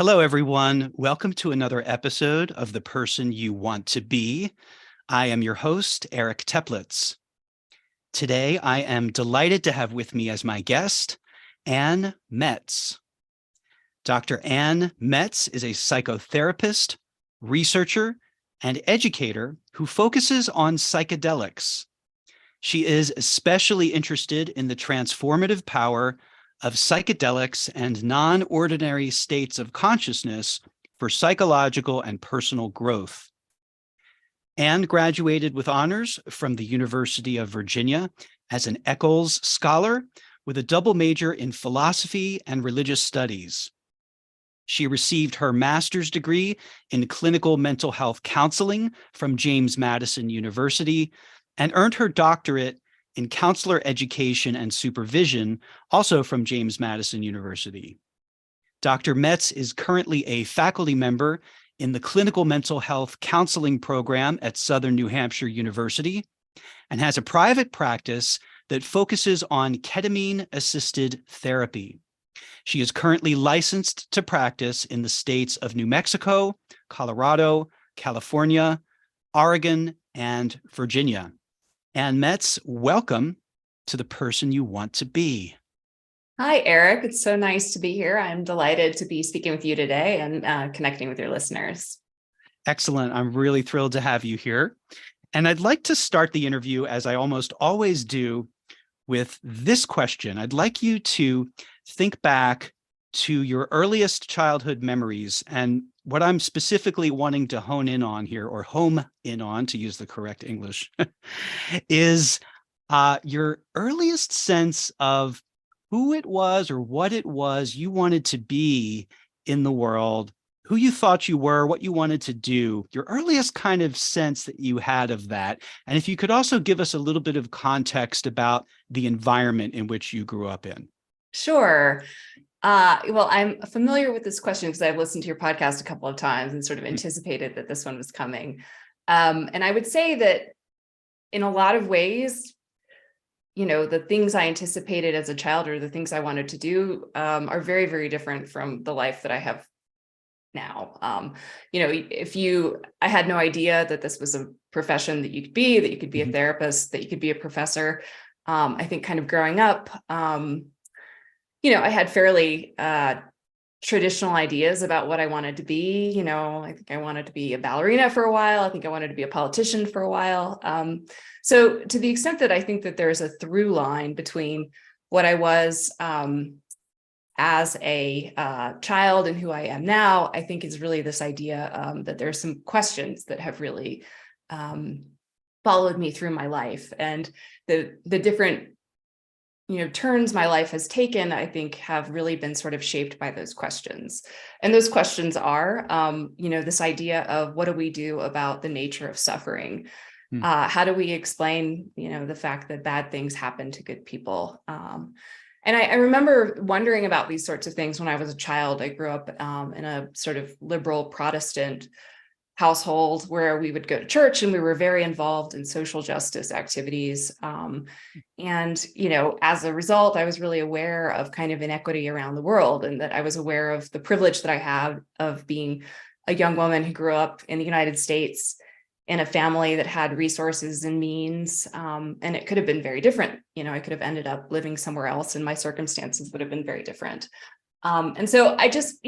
Hello, everyone. Welcome to another episode of The Person You Want to Be. I am your host, Eric Teplitz. Today, I am delighted to have with me as my guest, Ann Metz. Dr. Ann Metz is a psychotherapist, researcher, and educator who focuses on psychedelics. She is especially interested in the transformative power of psychedelics and non-ordinary states of consciousness for psychological and personal growth. Ann graduated with honors from the University of Virginia as an Eccles Scholar with a double major in philosophy and religious studies. She received her master's degree in clinical mental health counseling from James Madison University and earned her doctorate in counselor education and supervision, also from James Madison University. Dr. Metz is currently a faculty member in the Clinical Mental Health Counseling Program at Southern New Hampshire University and has a private practice that focuses on ketamine-assisted therapy. She is currently licensed to practice in the states of New Mexico, Colorado, California, Oregon, and Virginia. Ann Metz, welcome to The Person You Want to Be. Hi, Eric. It's so nice to be here. I'm delighted to be speaking with you today and connecting with your listeners. Excellent. I'm really thrilled to have you here. And I'd like to start the interview, as I almost always do, with this question. I'd like you to think back to your earliest childhood memories. And what I'm specifically wanting to hone in on here, or home in on, to use the correct English, is your earliest sense of who it was or what it was you wanted to be in the world, who you thought you were, what you wanted to do, your earliest kind of sense that you had of that. And if you could also give us a little bit of context about the environment in which you grew up in. Sure. Well, I'm familiar with this question because I've listened to your podcast a couple of times and sort of anticipated that this one was coming. And I would say that in a lot of ways, the things I anticipated as a child or the things I wanted to do are very, very different from the life that I have now. I had no idea that this was a profession that you could be a therapist, that you could be a professor. I think kind of growing up, I had fairly traditional ideas about what I wanted to be. I think I wanted to be a ballerina for a while. I think I wanted to be a politician for a while. So to the extent that I think that there's a through line between what I was as a child and who I am now, I think is really this idea that there's some questions that have really followed me through my life, and the different turns my life has taken, I think, have really been sort of shaped by those questions. And those questions are, this idea of what do we do about the nature of suffering? How do we explain, the fact that bad things happen to good people? And I remember wondering about these sorts of things when I was a child. I grew up in a sort of liberal Protestant household where we would go to church and we were very involved in social justice activities. And as a result, I was really aware of kind of inequity around the world, and that I was aware of the privilege that I had of being a young woman who grew up in the United States in a family that had resources and means. And it could have been very different. I could have ended up living somewhere else and my circumstances would have been very different. And so I just,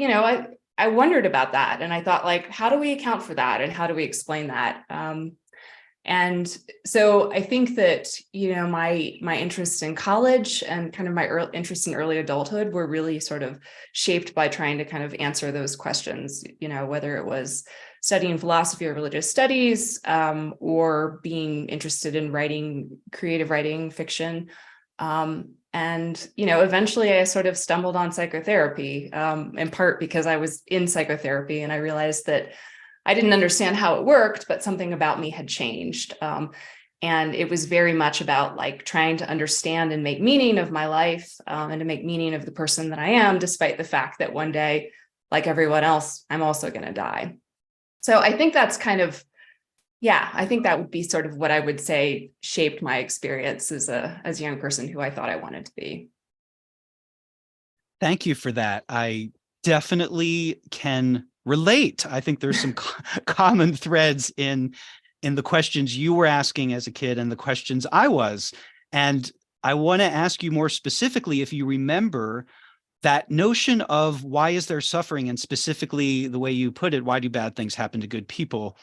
I wondered about that. And I thought, like, how do we account for that? And how do we explain that? And so I think that, my interests in college and kind of my interest in early adulthood were really sort of shaped by trying to kind of answer those questions, whether it was studying philosophy or religious studies, or being interested in writing, creative writing, fiction. And, eventually I sort of stumbled on psychotherapy, in part because I was in psychotherapy and I realized that I didn't understand how it worked, but something about me had changed. And it was very much about like trying to understand and make meaning of my life, and to make meaning of the person that I am, despite the fact that one day, like everyone else, I'm also going to die. So I think that's kind of, I think that would be sort of what I would say shaped my experience as a young person who I thought I wanted to be. Thank you for that. I definitely can relate. I think there's some common threads in the questions you were asking as a kid and the questions I was. And I want to ask you more specifically if you remember that notion of why is there suffering, and specifically the way you put it, why do bad things happen to good people?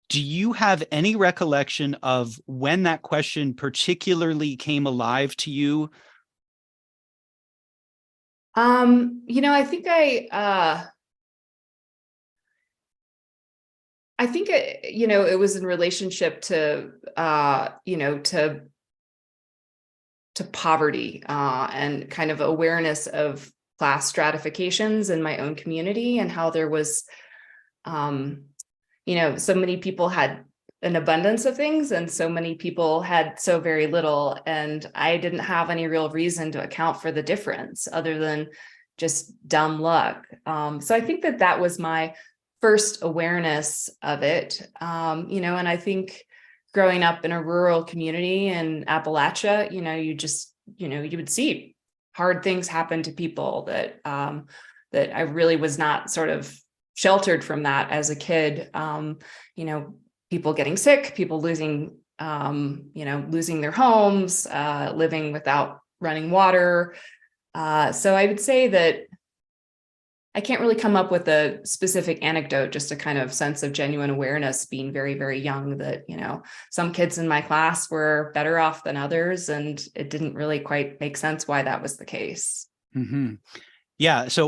Do you have any recollection of when that question particularly came alive to you? I think it was in relationship to to poverty, and kind of awareness of class stratifications in my own community, and how there was, so many people had an abundance of things and so many people had so very little. And I didn't have any real reason to account for the difference other than just dumb luck. So I think that was my first awareness of it. And I think growing up in a rural community in Appalachia, you would see hard things happen to people that I really was not sort of sheltered from that as a kid. People getting sick, people losing their homes, living without running water. So I would say that I can't really come up with a specific anecdote, just a kind of sense of genuine awareness being very, very young that, some kids in my class were better off than others. And it didn't really quite make sense why that was the case. Mm-hmm. Yeah. So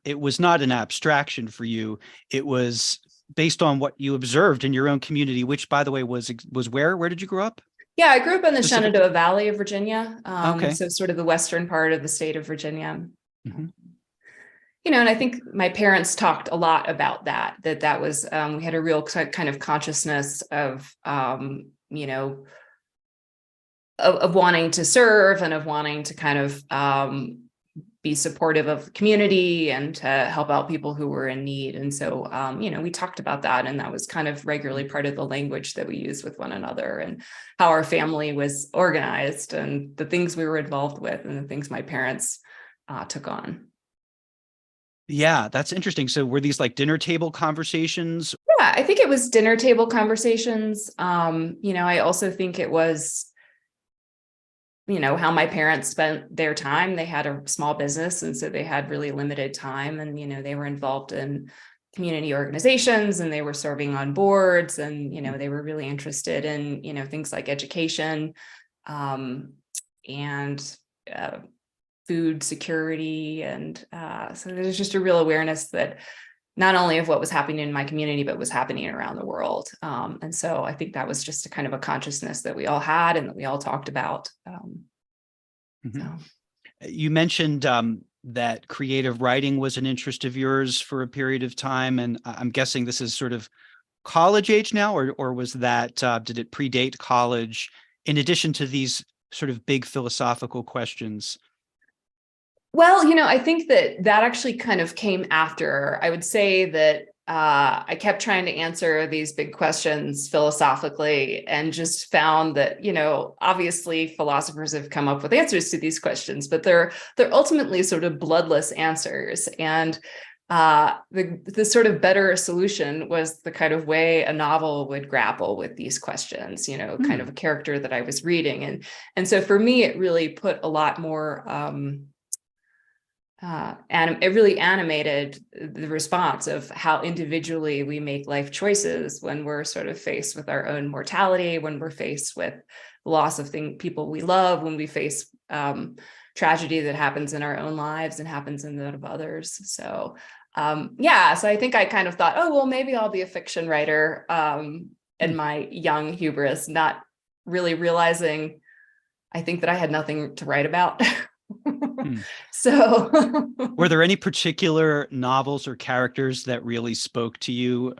it was not an abstraction for you. It was based on what you observed in your own community, which, by the way, was where? Where did you grow up? Yeah, I grew up in the Shenandoah Valley of Virginia. Okay. So sort of the western part of the state of Virginia. Mm-hmm. And I think my parents talked a lot about that was, we had a real kind of consciousness of, of wanting to serve and of wanting to kind of be supportive of the community and to help out people who were in need. And so, we talked about that, and that was kind of regularly part of the language that we used with one another, and how our family was organized and the things we were involved with and the things my parents took on. Yeah, that's interesting. So were these like dinner table conversations? Yeah, I think it was dinner table conversations. I also think it was, how my parents spent their time. They had a small business, and so they had really limited time, and, they were involved in community organizations, and they were serving on boards, and, they were really interested in, things like education, and food security. And so there's just a real awareness that not only of what was happening in my community, but was happening around the world. And so I think that was just a kind of a consciousness that we all had and that we all talked about. Mm-hmm. You mentioned that creative writing was an interest of yours for a period of time. And I'm guessing this is sort of college age now, or was that, did it predate college in addition to these sort of big philosophical questions? Well, I think that actually kind of came after. I would say that I kept trying to answer these big questions philosophically, and just found that, obviously philosophers have come up with answers to these questions, but they're ultimately sort of bloodless answers. And the sort of better solution was the kind of way a novel would grapple with these questions, kind of a character that I was reading. And so for me, it really put a lot more, and it really animated the response of how individually we make life choices when we're sort of faced with our own mortality, when we're faced with the loss of people we love, when we face tragedy that happens in our own lives and happens in that of others. So, so I think I kind of thought, oh, well, maybe I'll be a fiction writer, in my young hubris, not really realizing, I think, that I had nothing to write about. So were there any particular novels or characters that really spoke to you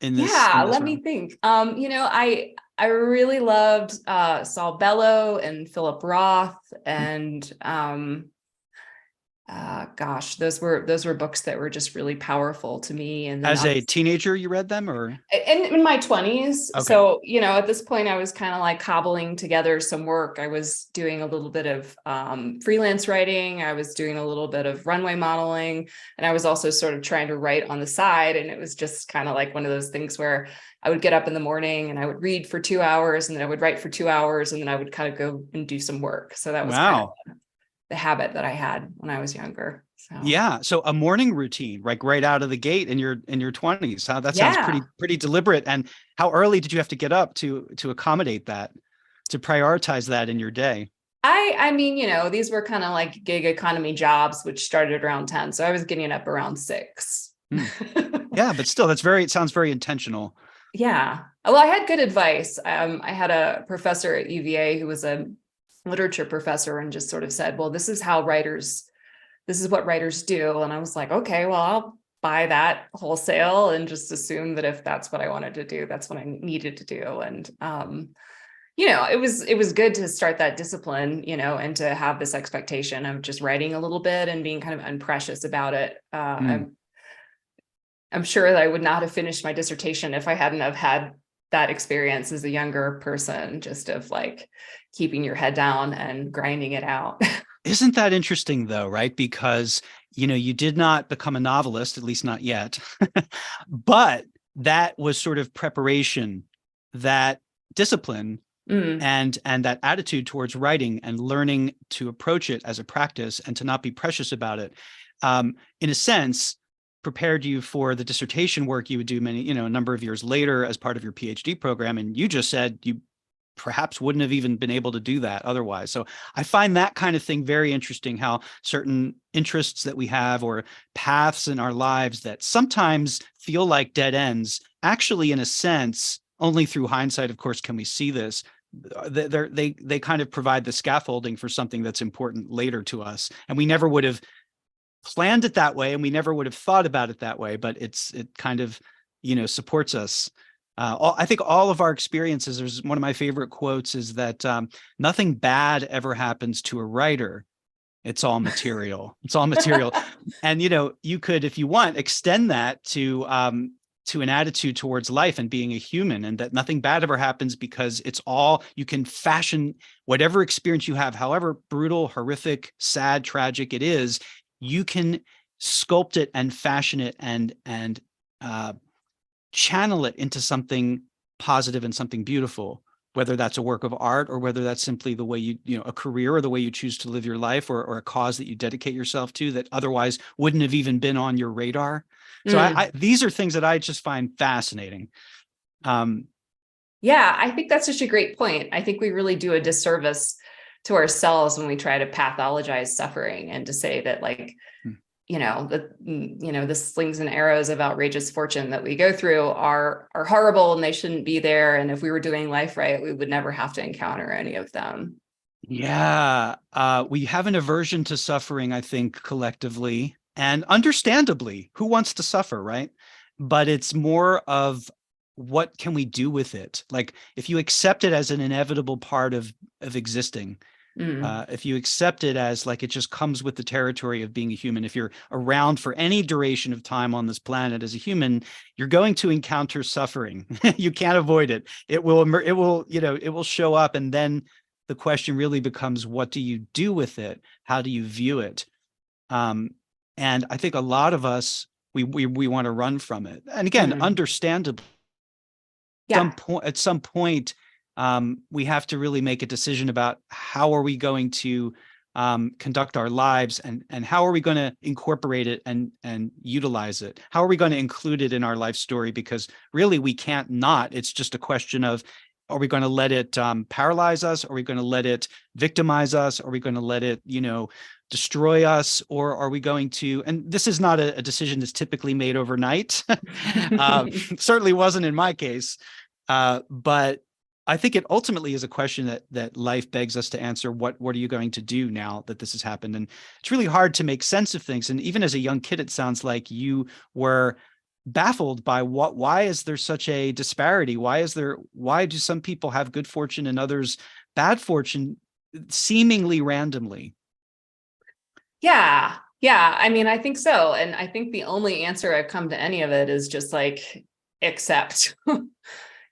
in this? Let me think. I really loved Saul Bellow and Philip Roth, and Gosh, those were books that were just really powerful to me. And then As a teenager, you read them, or? in my 20s. Okay. So, at this point, I was kind of like cobbling together some work. I was doing a little bit of freelance writing. I was doing a little bit of runway modeling. And I was also sort of trying to write on the side. And it was just kind of like one of those things where I would get up in the morning and I would read for 2 hours, and then I would write for 2 hours, and then I would kind of go and do some work. So that was kind of Wow. the habit that I had when I was younger. So Yeah. So a morning routine, like right out of the gate in your 20s. That sounds yeah. pretty deliberate. And how early did you have to get up to accommodate that, to prioritize that in your day? I mean, these were kind of like gig economy jobs, which started around 10. So I was getting up around 6. Hmm. Yeah, but still, it sounds very intentional. Yeah. Well, I had good advice. I had a professor at UVA who was a literature professor and just sort of said, well, this is what writers do. And I was like, okay, well, I'll buy that wholesale and just assume that if that's what I wanted to do, that's what I needed to do. And, it was good to start that discipline, and to have this expectation of just writing a little bit and being kind of unprecious about it. I'm sure that I would not have finished my dissertation if I hadn't have had that experience as a younger person, just of like keeping your head down and grinding it out. Isn't that interesting though, right? Because, you did not become a novelist, at least not yet, but that was sort of preparation, that discipline Mm. and that attitude towards writing and learning to approach it as a practice and to not be precious about it. In a sense, prepared you for the dissertation work you would do a number of years later as part of your PhD program. And you just said you perhaps wouldn't have even been able to do that otherwise. So I find that kind of thing very interesting, how certain interests that we have or paths in our lives that sometimes feel like dead ends, actually, in a sense, only through hindsight, of course, can we see this. They kind of provide the scaffolding for something that's important later to us. And we never would have planned it that way, and we never would have thought about it that way, but it kind of, supports us. I think all of our experiences, there's one of my favorite quotes is that nothing bad ever happens to a writer. It's all material. It's all material. And, you could, if you want, extend that to an attitude towards life and being a human, and that nothing bad ever happens because you can fashion whatever experience you have, however brutal, horrific, sad, tragic it is, you can sculpt it and fashion it and channel it into something positive and something beautiful, whether that's a work of art or whether that's simply the way a career or the way you choose to live your life, or a cause that you dedicate yourself to that otherwise wouldn't have even been on your radar. So these are things that I just find fascinating. Yeah, I think that's such a great point. I think we really do a disservice to ourselves when we try to pathologize suffering and to say that, like, the slings and arrows of outrageous fortune that we go through are horrible and they shouldn't be there. And if we were doing life right, we would never have to encounter any of them. Yeah, we have an aversion to suffering, I think, collectively, and understandably. Who wants to suffer, right? But it's more of, what can we do with it? Like, if you accept it as an inevitable part of existing, if you accept it as like it just comes with the territory of being a human, if you're around for any duration of time on this planet as a human, you're going to encounter suffering. You can't avoid it. It will show up, and then the question really becomes, what do you do with it? How do you view it? And I think a lot of us, we want to run from it. And again, understandably, at some point, we have to really make a decision about how are we going to conduct our lives, and how are we going to incorporate it and utilize it? How are we going to include it in our life story? Because really we can't not. It's just a question of, are we going to let it paralyze us? Are we going to let it victimize us? Are we going to let it, destroy us? Or are we going to, and this is not a decision that's typically made overnight. Certainly wasn't in my case. But I think it ultimately is a question that life begs us to answer. What are you going to do now that this has happened? And it's really hard to make sense of things. And even as a young kid, it sounds like you were baffled by why is there such a disparity? Why do some people have good fortune and others bad fortune, seemingly randomly? Yeah. Yeah, I mean, I think so. And I think the only answer I've come to any of it is just like accept,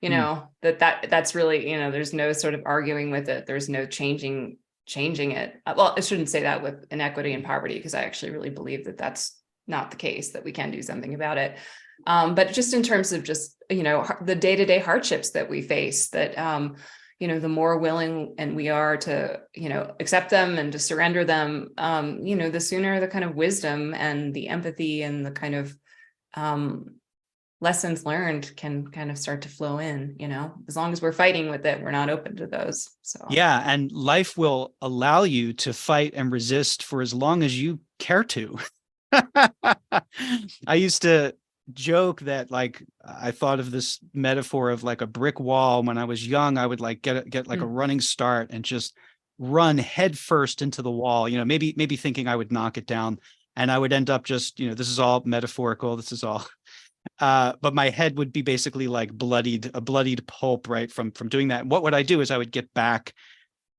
Mm, that's really, there's no sort of arguing with it. There's no changing it. Well, I shouldn't say that with inequity and poverty, because I actually really believe that that's not the case, that we can do something about it. But just in terms of just, the day-to-day hardships that we face, that, the more willing and we are to, accept them and to surrender them, the sooner the kind of wisdom and the empathy and the kind of lessons learned can kind of start to flow in, as long as we're fighting with it, we're not open to those. So, yeah, and life will allow you to fight and resist for as long as you care to. I used to joke that like I thought of this metaphor of like a brick wall. When I was young, I would like get like a running start and just run head first into the wall, maybe thinking I would knock it down, and I would end up just, this is all metaphorical, this is all but my head would be basically like a bloodied pulp, right, from doing that. And what would I do is I would get back,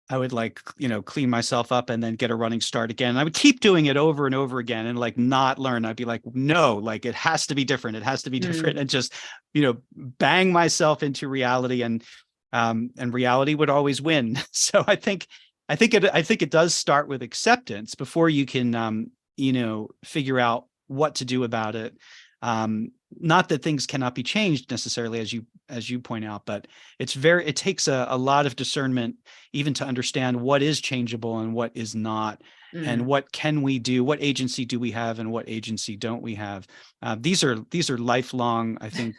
I would like, clean myself up and then get a running start again. And I would keep doing it over and over again and like not learn. I'd be like, no, like it has to be different. It has to be different. And just, bang myself into reality, and reality would always win. So I think it does start with acceptance before you can, figure out what to do about it. Not that things cannot be changed necessarily, as you point out, but it takes a lot of discernment even to understand what is changeable and what is not, and what can we do, what agency do we have and what agency don't we have. These are lifelong, I think,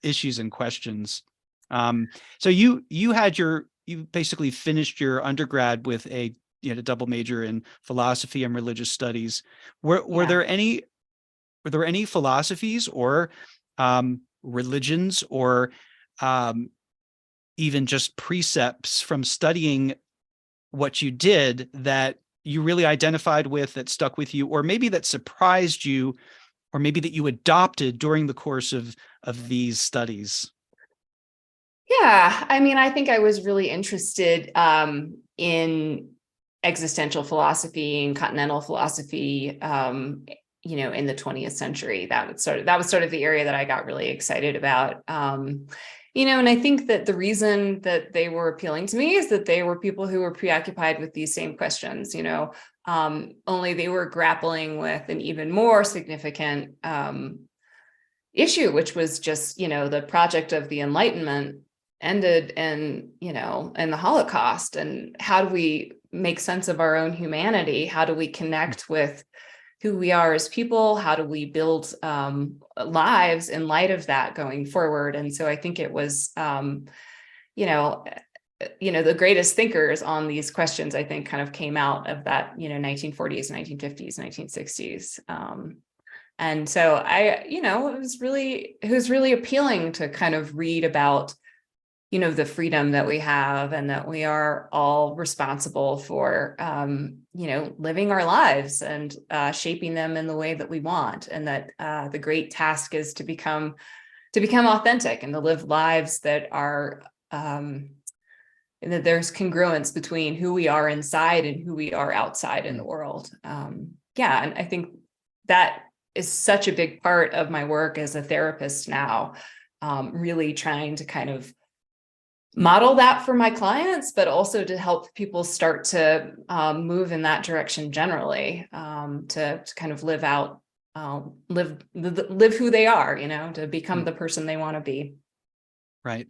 issues and questions. So you basically finished your undergrad with a double major in philosophy and religious studies. Were yeah. there any philosophies or religions or even just precepts from studying what you did that you really identified with, that stuck with you, or maybe that surprised you, or maybe that you adopted during the course of these studies? Yeah, I mean, I think I was really interested in existential philosophy and continental philosophy, in the 20th century. That was sort of the area that I got really excited about. And I think that the reason that they were appealing to me is that they were people who were preoccupied with these same questions, only they were grappling with an even more significant issue, which was just, the project of the Enlightenment ended in the Holocaust. And how do we make sense of our own humanity? How do we connect with who we are as people? How do we build lives in light of that going forward? And so I think it was, the greatest thinkers on these questions, I think, kind of came out of that, 1940s, 1950s, 1960s. And so it was really appealing to kind of read about, the freedom that we have, and that we are all responsible for, living our lives and shaping them in the way that we want. And that the great task is to become authentic and to live lives that are, and that there's congruence between who we are inside and who we are outside in the world. And I think that is such a big part of my work as a therapist now, really trying to kind of model that for my clients, but also to help people start to move in that direction generally, to kind of live who they are, to become the person they want to be. Right.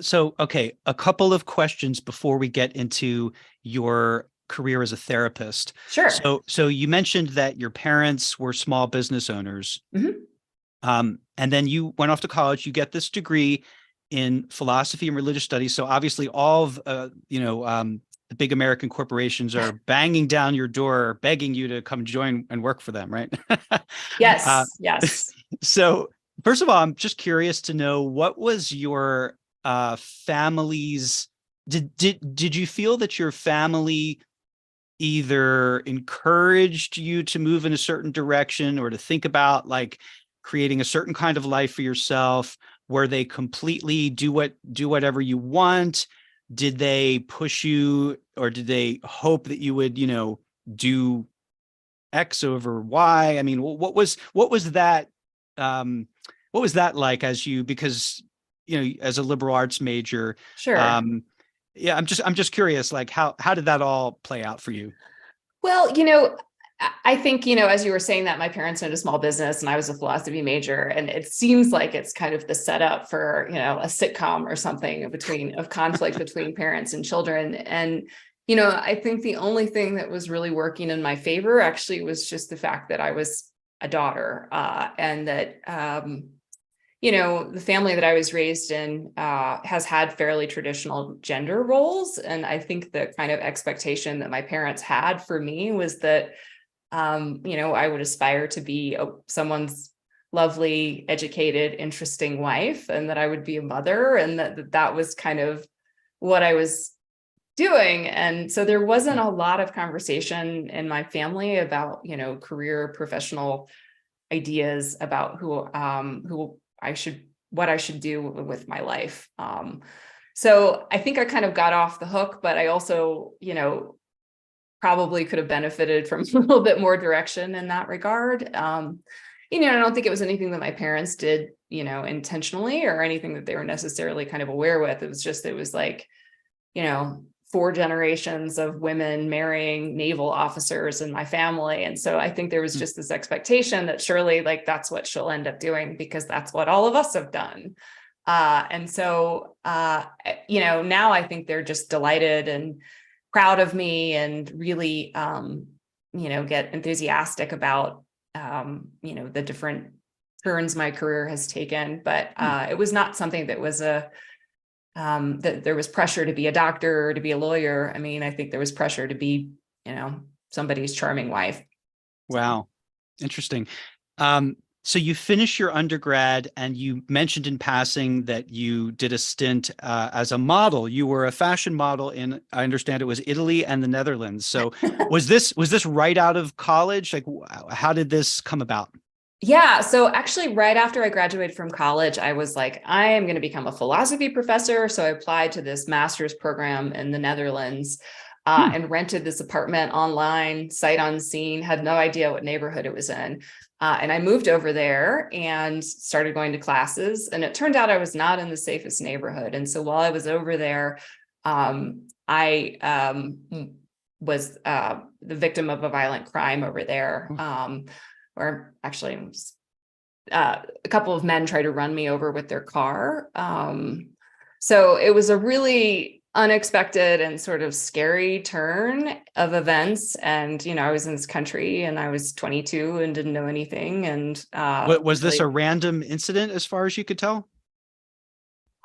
So, okay, a couple of questions before we get into your career as a therapist. Sure. So you mentioned that your parents were small business owners. Mm-hmm. And then you went off to college, you get this degree in philosophy and religious studies. So obviously all of, the big American corporations are banging down your door, begging you to come join and work for them, right? Yes. Yes. So first of all, I'm just curious to know, what was your family's, did you feel that your family either encouraged you to move in a certain direction or to think about like creating a certain kind of life for yourself? Were they completely do whatever you want? Did they push you, or did they hope that you would, do X over Y? I mean, what was that um, what was that like as you, because as a liberal arts major, Sure. um, yeah, I'm just curious, like how did that all play out for you? Well, I think, as you were saying that, my parents owned a small business and I was a philosophy major, and it seems like it's kind of the setup for, a sitcom or something of conflict between parents and children. And, I think the only thing that was really working in my favor actually was just the fact that I was a daughter, and that, the family that I was raised in has had fairly traditional gender roles. And I think the kind of expectation that my parents had for me was that, I would aspire to be someone's lovely, educated, interesting wife, and that I would be a mother, and that was kind of what I was doing. And so there wasn't a lot of conversation in my family about, career, professional ideas about what I should do with my life. So I think I kind of got off the hook, but I also, probably could have benefited from a little bit more direction in that regard. I don't think it was anything that my parents did, intentionally, or anything that they were necessarily kind of aware with. It was like, 4 generations of women marrying naval officers in my family. And so I think there was just this expectation that surely, like, that's what she'll end up doing because that's what all of us have done. And so, now I think they're just delighted and proud of me, and really, get enthusiastic about, the different turns my career has taken. But it was not something that was that there was pressure to be a doctor or to be a lawyer. I mean, I think there was pressure to be, somebody's charming wife. Wow, interesting. So you finished your undergrad, and you mentioned in passing that you did a stint as a model. You were a fashion model in, I understand it was Italy and the Netherlands. So was this right out of college? Like, how did this come about? Yeah. So actually, right after I graduated from college, I was like, I am going to become a philosophy professor. So I applied to this master's program in the Netherlands, Hmm. and rented this apartment online, sight unseen, had no idea what neighborhood it was in. And I moved over there and started going to classes. And it turned out I was not in the safest neighborhood. And so while I was over there, I was the victim of a violent crime over there. Or actually, it was, a couple of men tried to run me over with their car. So it was a really unexpected and sort of scary turn of events. And, I was in this country and I was 22 and didn't know anything. And Was this really, a random incident as far as you could tell?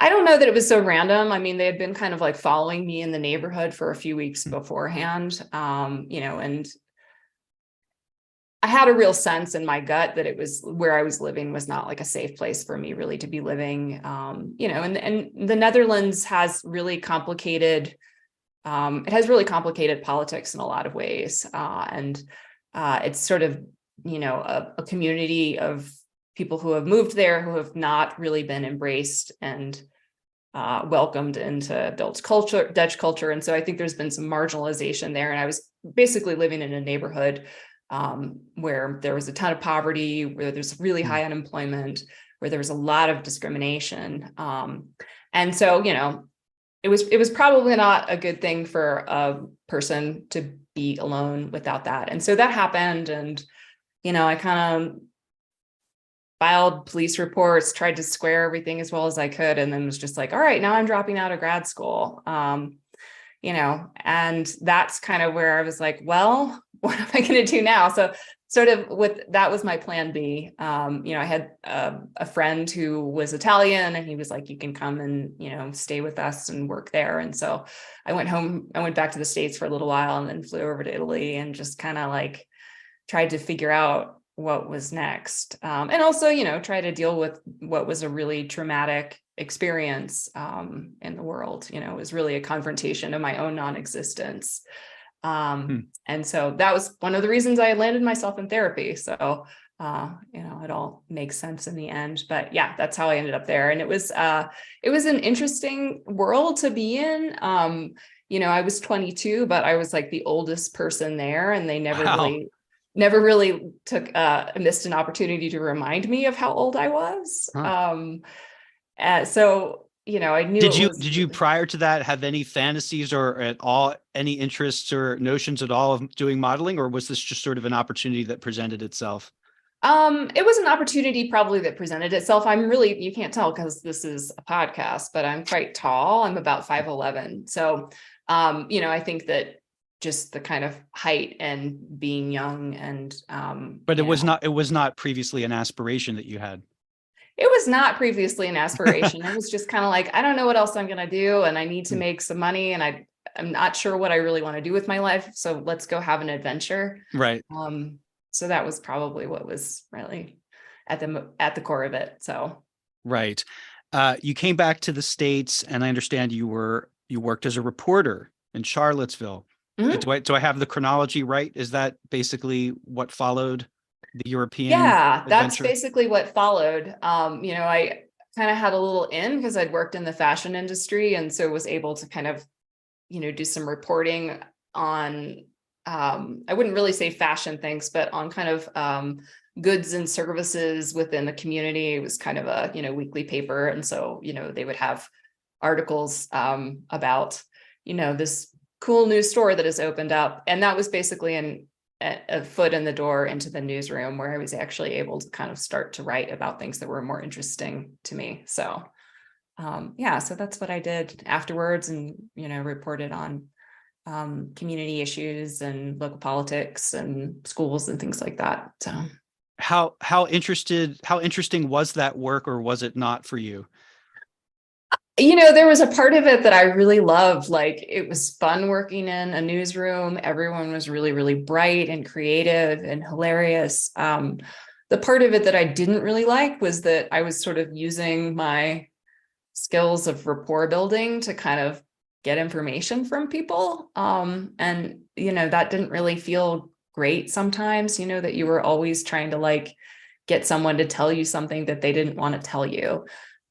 I don't know that it was so random. I mean, they had been kind of like following me in the neighborhood for a few weeks beforehand, and I had a real sense in my gut that it was where I was living was not like a safe place for me really to be living. And the Netherlands has really complicated, it has really complicated politics in a lot of ways. And it's sort of, a community of people who have moved there who have not really been embraced and welcomed into Dutch culture. And so I think there's been some marginalization there. And I was basically living in a neighborhood where there was a ton of poverty, where there's really high unemployment, where there was a lot of discrimination. And so, it was probably not a good thing for a person to be alone without that. And so that happened. And, I kind of filed police reports, tried to square everything as well as I could, and then was just like, all right, now I'm dropping out of grad school. And that's kind of where I was like, well, what am I going to do now? So sort of that was my plan B. I had a friend who was Italian, and he was like, you can come and, stay with us and work there. And so I went home, I went back to the States for a little while and then flew over to Italy and just kind of like tried to figure out what was next. And also, try to deal with what was a really traumatic experience in the world. It was really a confrontation of my own non-existence. And so that was one of the reasons I landed myself in therapy. So, it all makes sense in the end. But yeah, that's how I ended up there. And it was an interesting world to be in. I was 22, but I was like the oldest person there, and they never Wow. really never really missed an opportunity to remind me of how old I was. Huh. So, I knew Did it you was. did you prior to that have any fantasies or at all any interests or notions at all of doing modeling, or was this just sort of an opportunity that presented itself? It was an opportunity probably that presented itself. You can't tell because this is a podcast, but I'm quite tall. I'm about 5'11". So, I think that just the kind of height and being young and, But it was not previously an aspiration that you had. it was not previously an aspiration. It was just kind of like, I don't know what else I'm going to do. And I need to make some money and I'm not sure what I really want to do with my life. So let's go have an adventure. Right. So that was probably what was really at the core of it. So. Right. You came back to the States, and I understand you worked as a reporter in Charlottesville. Mhm. Do I have the chronology right? Is that basically what followed the European Yeah, that's adventure? basically what followed. I kind of had a little in because I'd worked in the fashion industry and so was able to kind of, do some reporting on, I wouldn't really say fashion things, but on kind of goods and services within the community. It was kind of a, weekly paper. And so, they would have articles about, this cool new store that has opened up. And that was basically a foot in the door into the newsroom where I was actually able to kind of start to write about things that were more interesting to me. So, so that's what I did afterwards and, reported on community issues and local politics and schools and things like that. So How interesting was that work, or was it not for you? there was a part of it that I really loved. Like, it was fun working in a newsroom. Everyone was really, really bright and creative and hilarious. The part of it that I didn't really like was that I was sort of using my skills of rapport building to kind of get information from people. And, that didn't really feel great sometimes, that you were always trying to like get someone to tell you something that they didn't want to tell you.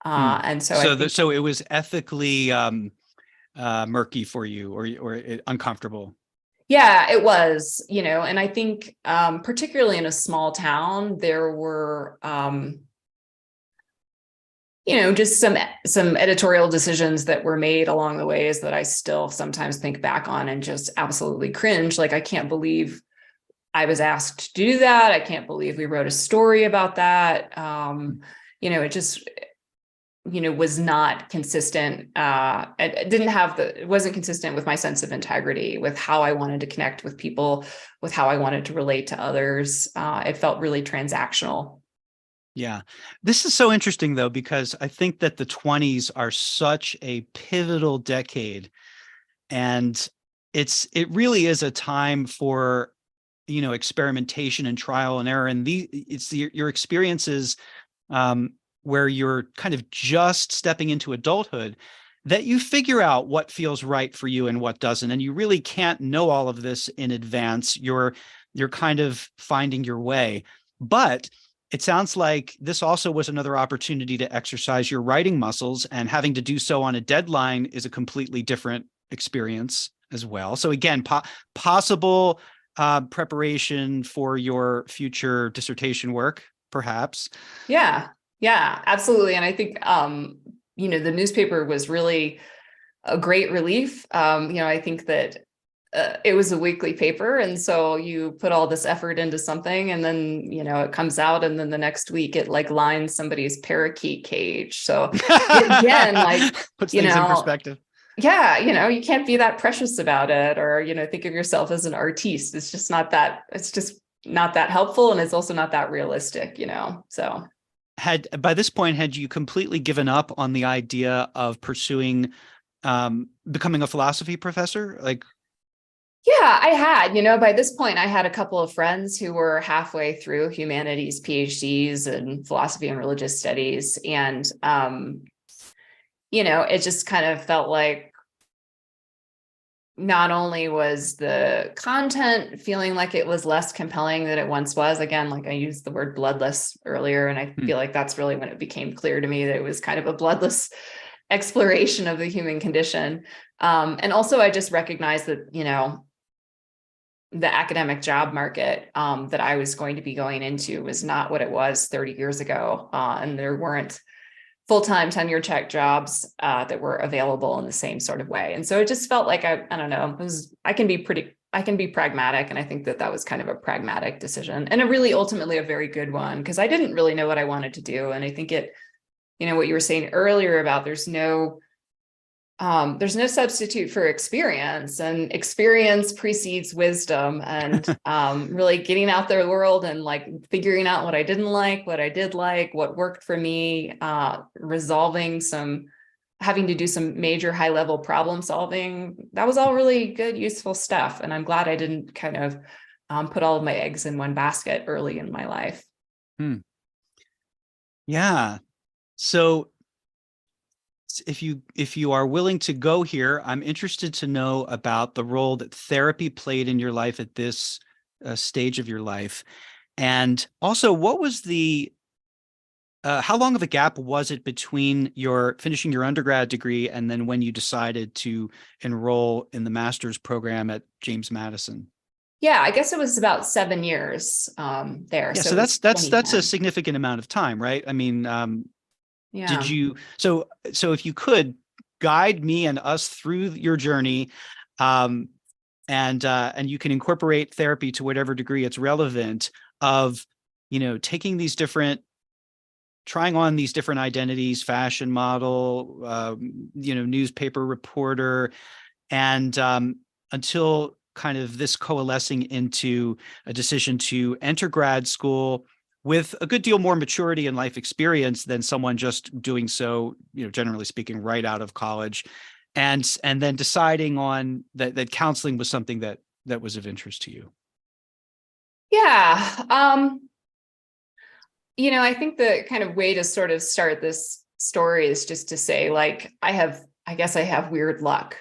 And so I think, So it was ethically murky for you, or uncomfortable. yeah, it was, and I think particularly in a small town, there were, just some editorial decisions that were made along the ways that I still sometimes think back on and just absolutely cringe. Like, I can't believe I was asked to do that. I can't believe we wrote a story about that. It just, was not consistent. It wasn't consistent with my sense of integrity, with how I wanted to connect with people, with how I wanted to relate to others. It felt really transactional. Yeah. This is so interesting though, because I think that the 20s are such a pivotal decade, and it really is a time for, experimentation and trial and error. And your experiences, where you're kind of just stepping into adulthood, that you figure out what feels right for you and what doesn't. And you really can't know all of this in advance. You're kind of finding your way. But it sounds like this also was another opportunity to exercise your writing muscles, and having to do so on a deadline is a completely different experience as well. So again, possible preparation for your future dissertation work, perhaps. Yeah, yeah, absolutely. And I think, the newspaper was really a great relief. I think that it was a weekly paper. And so you put all this effort into something and then, it comes out and then the next week it like lines somebody's parakeet cage. So again, like, Puts things in perspective. yeah, you can't be that precious about it or, think of yourself as an artiste. It's just not that helpful. And it's also not that realistic, so. By this point, had you completely given up on the idea of pursuing becoming a philosophy professor? Like, yeah, I had, by this point, I had a couple of friends who were halfway through humanities PhDs and philosophy and religious studies. And, it just kind of felt like not only was the content feeling like it was less compelling than it once was. Again, like I used the word bloodless earlier, and I feel like that's really when it became clear to me that it was kind of a bloodless exploration of the human condition. And also I just recognized that, the academic job market that I was going to be going into was not what it was 30 years ago. And there weren't full-time tenure check jobs that were available in the same sort of way. And so it just felt like, I don't know, I can be pragmatic. And I think that was kind of a pragmatic decision, and a really ultimately a very good one, because I didn't really know what I wanted to do. And I think what you were saying earlier about there's no substitute for experience, and experience precedes wisdom, and really getting out there in the world and like figuring out what I didn't like, what I did like, what worked for me, having to do some major high level problem solving. That was all really good, useful stuff. And I'm glad I didn't kind of put all of my eggs in one basket early in my life. Yeah. So if you are willing to go here, I'm interested to know about the role that therapy played in your life at this stage of your life. And also, what was how long of a gap was it between your finishing your undergrad degree and then when you decided to enroll in the master's program at James Madison? Yeah, I guess it was about 7 years there. Yeah, So so that's a 2010. significant amount of time, right? I mean, Yeah. so if you could guide me and us through your journey, and you can incorporate therapy to whatever degree it's relevant, of trying on these different identities, fashion model, newspaper reporter, and until kind of this coalescing into a decision to enter grad school with a good deal more maturity and life experience than someone just doing so, generally speaking, right out of college, and then deciding on that counseling was something that was of interest to you. Yeah. I think the kind of way to sort of start this story is just to say, like, I guess I have weird luck.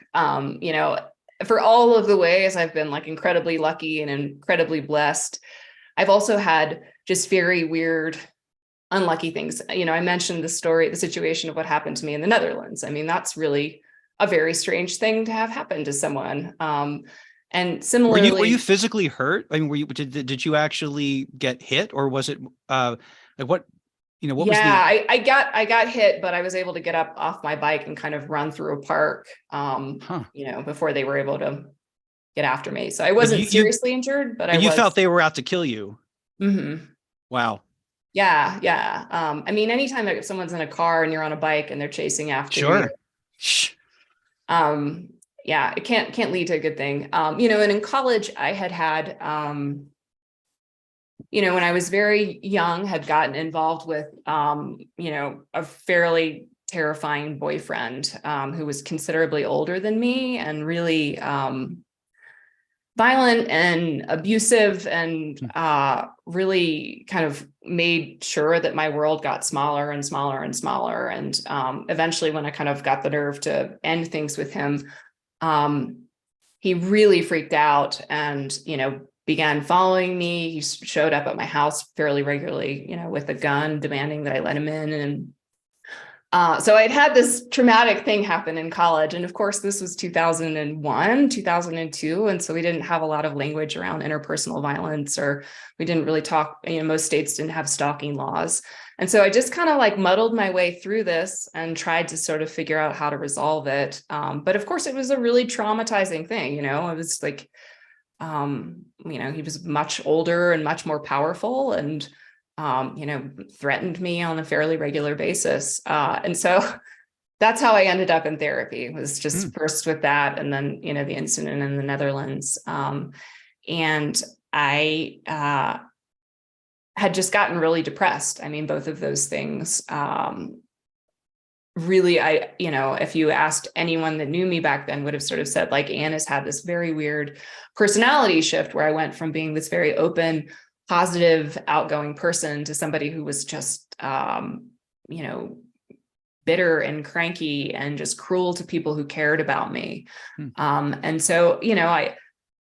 For all of the ways I've been like incredibly lucky and incredibly blessed, I've also had just very weird, unlucky things. I mentioned the situation of what happened to me in the Netherlands. I mean, that's really a very strange thing to have happen to someone. And similarly, were you physically hurt? I mean, did you actually get hit, or was it like what? What was the? I got hit, but I was able to get up off my bike and kind of run through a park. Before they were able to get after me. So I wasn't seriously injured, but you felt they were out to kill you. Mm-hmm. Wow. Yeah. I mean, anytime that someone's in a car and you're on a bike and they're chasing after you. Yeah, it can't lead to a good thing. And in college I had when I was very young, had gotten involved with, a fairly terrifying boyfriend who was considerably older than me and really violent and abusive, and really kind of made sure that my world got smaller and smaller and smaller. And eventually, when I kind of got the nerve to end things with him, he really freaked out and, began following me. He showed up at my house fairly regularly, with a gun, demanding that I let him in. And so I'd had this traumatic thing happen in college. And of course, this was 2001, 2002. And so we didn't have a lot of language around interpersonal violence, or we didn't really talk, most states didn't have stalking laws. And so I just kind of like muddled my way through this and tried to sort of figure out how to resolve it. But of course, it was a really traumatizing thing. It was like, he was much older and much more powerful, and threatened me on a fairly regular basis. And so that's how I ended up in therapy, was just first with that. And then, the incident in the Netherlands. And I had just gotten really depressed. I mean, both of those things, really, if you asked anyone that knew me back then, would have sort of said, like, Anne has had this very weird personality shift where I went from being this very open, positive, outgoing person to somebody who was just, bitter and cranky and just cruel to people who cared about me. And so, I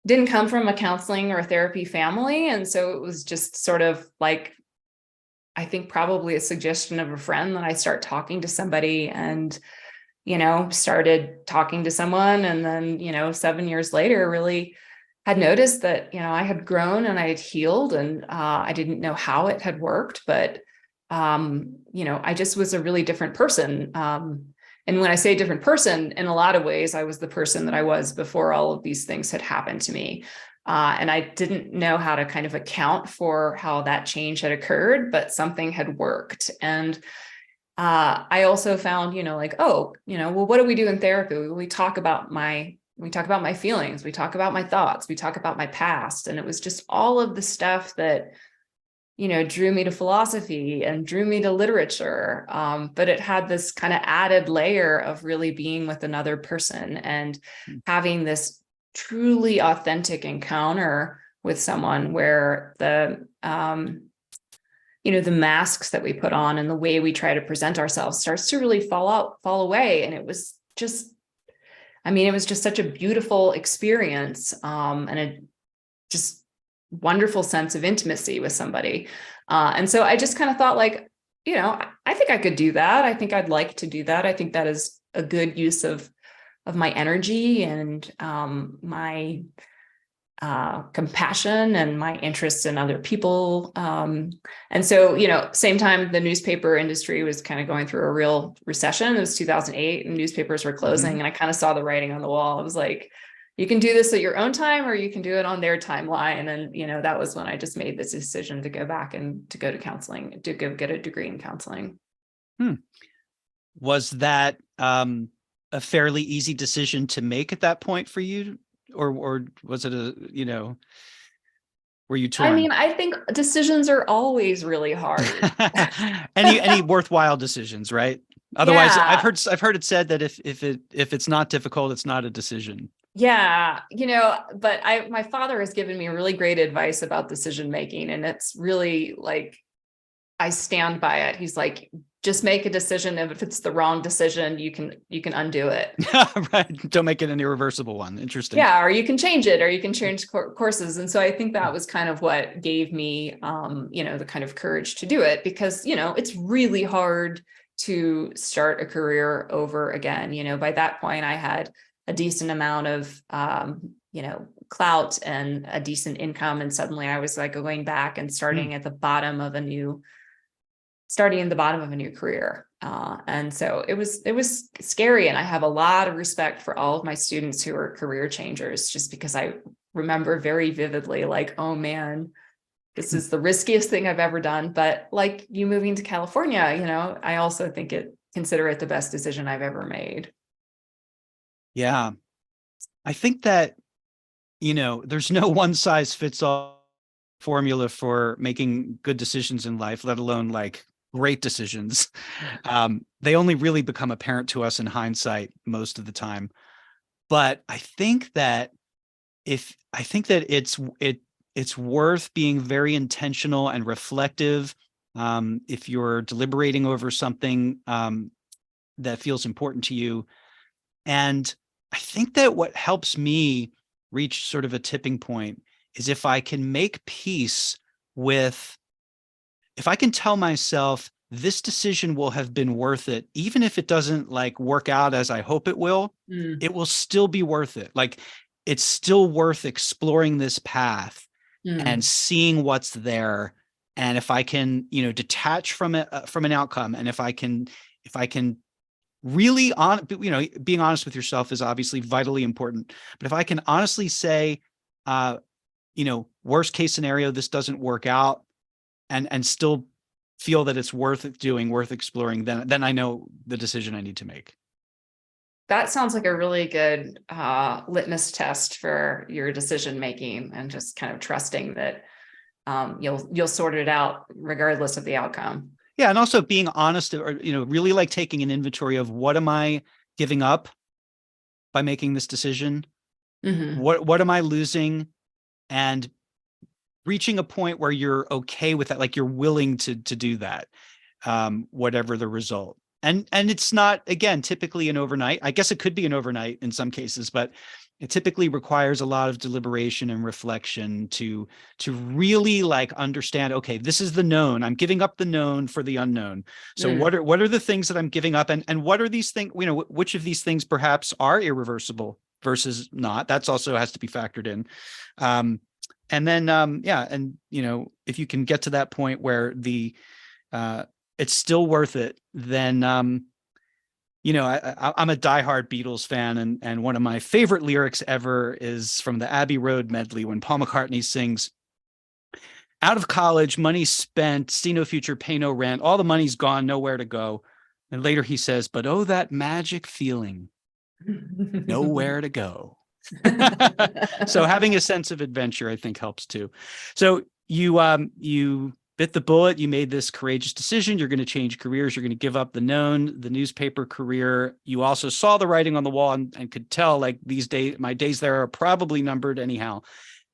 didn't come from a counseling or a therapy family. And so it was just sort of like, I think probably a suggestion of a friend that I start talking to somebody, and, started talking to someone. And then, 7 years later, really had noticed that, I had grown and I had healed, and I didn't know how it had worked, but, I just was a really different person. And when I say different person, in a lot of ways, I was the person that I was before all of these things had happened to me. And I didn't know how to kind of account for how that change had occurred, but something had worked. And I also found, well, what do we do in therapy? We talk about my feelings, we talk about my thoughts, we talk about my past. And it was just all of the stuff that, drew me to philosophy and drew me to literature. But it had this kind of added layer of really being with another person and having this truly authentic encounter with someone where the masks that we put on and the way we try to present ourselves starts to really fall away. And it was just such a beautiful experience, and a just wonderful sense of intimacy with somebody. And so I just kind of thought, like, I think I could do that. I think I'd like to do that. I think that is a good use of my energy and my compassion and my interest in other people. And so, same time, the newspaper industry was kind of going through a real recession. It was 2008 and newspapers were closing. And I kind of saw the writing on the wall. I was like, you can do this at your own time, or you can do it on their timeline. And, that was when I just made this decision to go back and to go to counseling, to go get a degree in counseling. Was that a fairly easy decision to make at that point for you? Or was it were you torn? I think decisions are always really hard. any worthwhile decisions, right? Otherwise, Yeah. I've heard it said that if it's not difficult, it's not a decision. Yeah, but my father has given me really great advice about decision making, and it's really like, I stand by it. He's like, just make a decision. If it's the wrong decision, you can undo it. Right. Don't make it an irreversible one. Interesting. Yeah. Or you can change it, or you can change courses. And so I think that was kind of what gave me, the kind of courage to do it, because, it's really hard to start a career over again. By that point, I had a decent amount of, clout and a decent income. And suddenly I was like going back and starting in the bottom of a new career. And so it was scary. And I have a lot of respect for all of my students who are career changers, just because I remember very vividly, like, oh man, this is the riskiest thing I've ever done. But like you moving to California, I also consider it the best decision I've ever made. Yeah. I think that, there's no one size fits all formula for making good decisions in life, let alone like great decisions. They only really become apparent to us in hindsight most of the time. But I think that it's worth being very intentional and reflective. If you're deliberating over something that feels important to you. And I think that what helps me reach sort of a tipping point is if I can make peace with, if I can tell myself this decision will have been worth it, even if it doesn't like work out as I hope it will, it will still be worth it. Like it's still worth exploring this path and seeing what's there. And if I can, detach from it, from an outcome, and if I can really being honest with yourself is obviously vitally important. But if I can honestly say, worst case scenario, this doesn't work out, and still feel that it's worth doing, worth exploring, then I know the decision I need to make. That sounds like a really good litmus test for your decision making, and just kind of trusting that you'll sort it out regardless of the outcome. Yeah. And also being honest, or, really like taking an inventory of what am I giving up by making this decision? What am I losing? And reaching a point where you're okay with that, like you're willing to do that, whatever the result. And it's not, again, typically an overnight. I guess it could be an overnight in some cases, but it typically requires a lot of deliberation and reflection to really like understand, okay, this is the known. I'm giving up the known for the unknown. So what are the things that I'm giving up, and what are these things, which of these things perhaps are irreversible versus not. That's also has to be factored in. And then, and if you can get to that point where it's still worth it, then, I'm a diehard Beatles fan, and one of my favorite lyrics ever is from the Abbey Road medley when Paul McCartney sings, "Out of college, money spent, see no future, pay no rent, all the money's gone, nowhere to go." And later he says, "But oh, that magic feeling, nowhere to go." So having a sense of adventure, I think, helps too. So you bit the bullet. You made this courageous decision. You're going to change careers. You're going to give up the newspaper career. You also saw the writing on the wall and could tell, like, these days, my days there are probably numbered anyhow.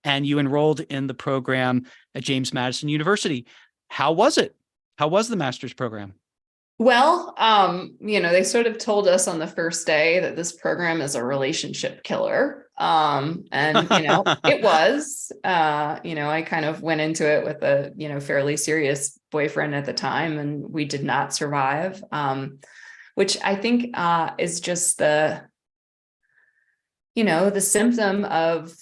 And you enrolled in the program at James Madison University. How was it? How was the master's program? Well, they sort of told us on the first day that this program is a relationship killer. It was, I kind of went into it with a, fairly serious boyfriend at the time, and we did not survive, which I think is just the symptom of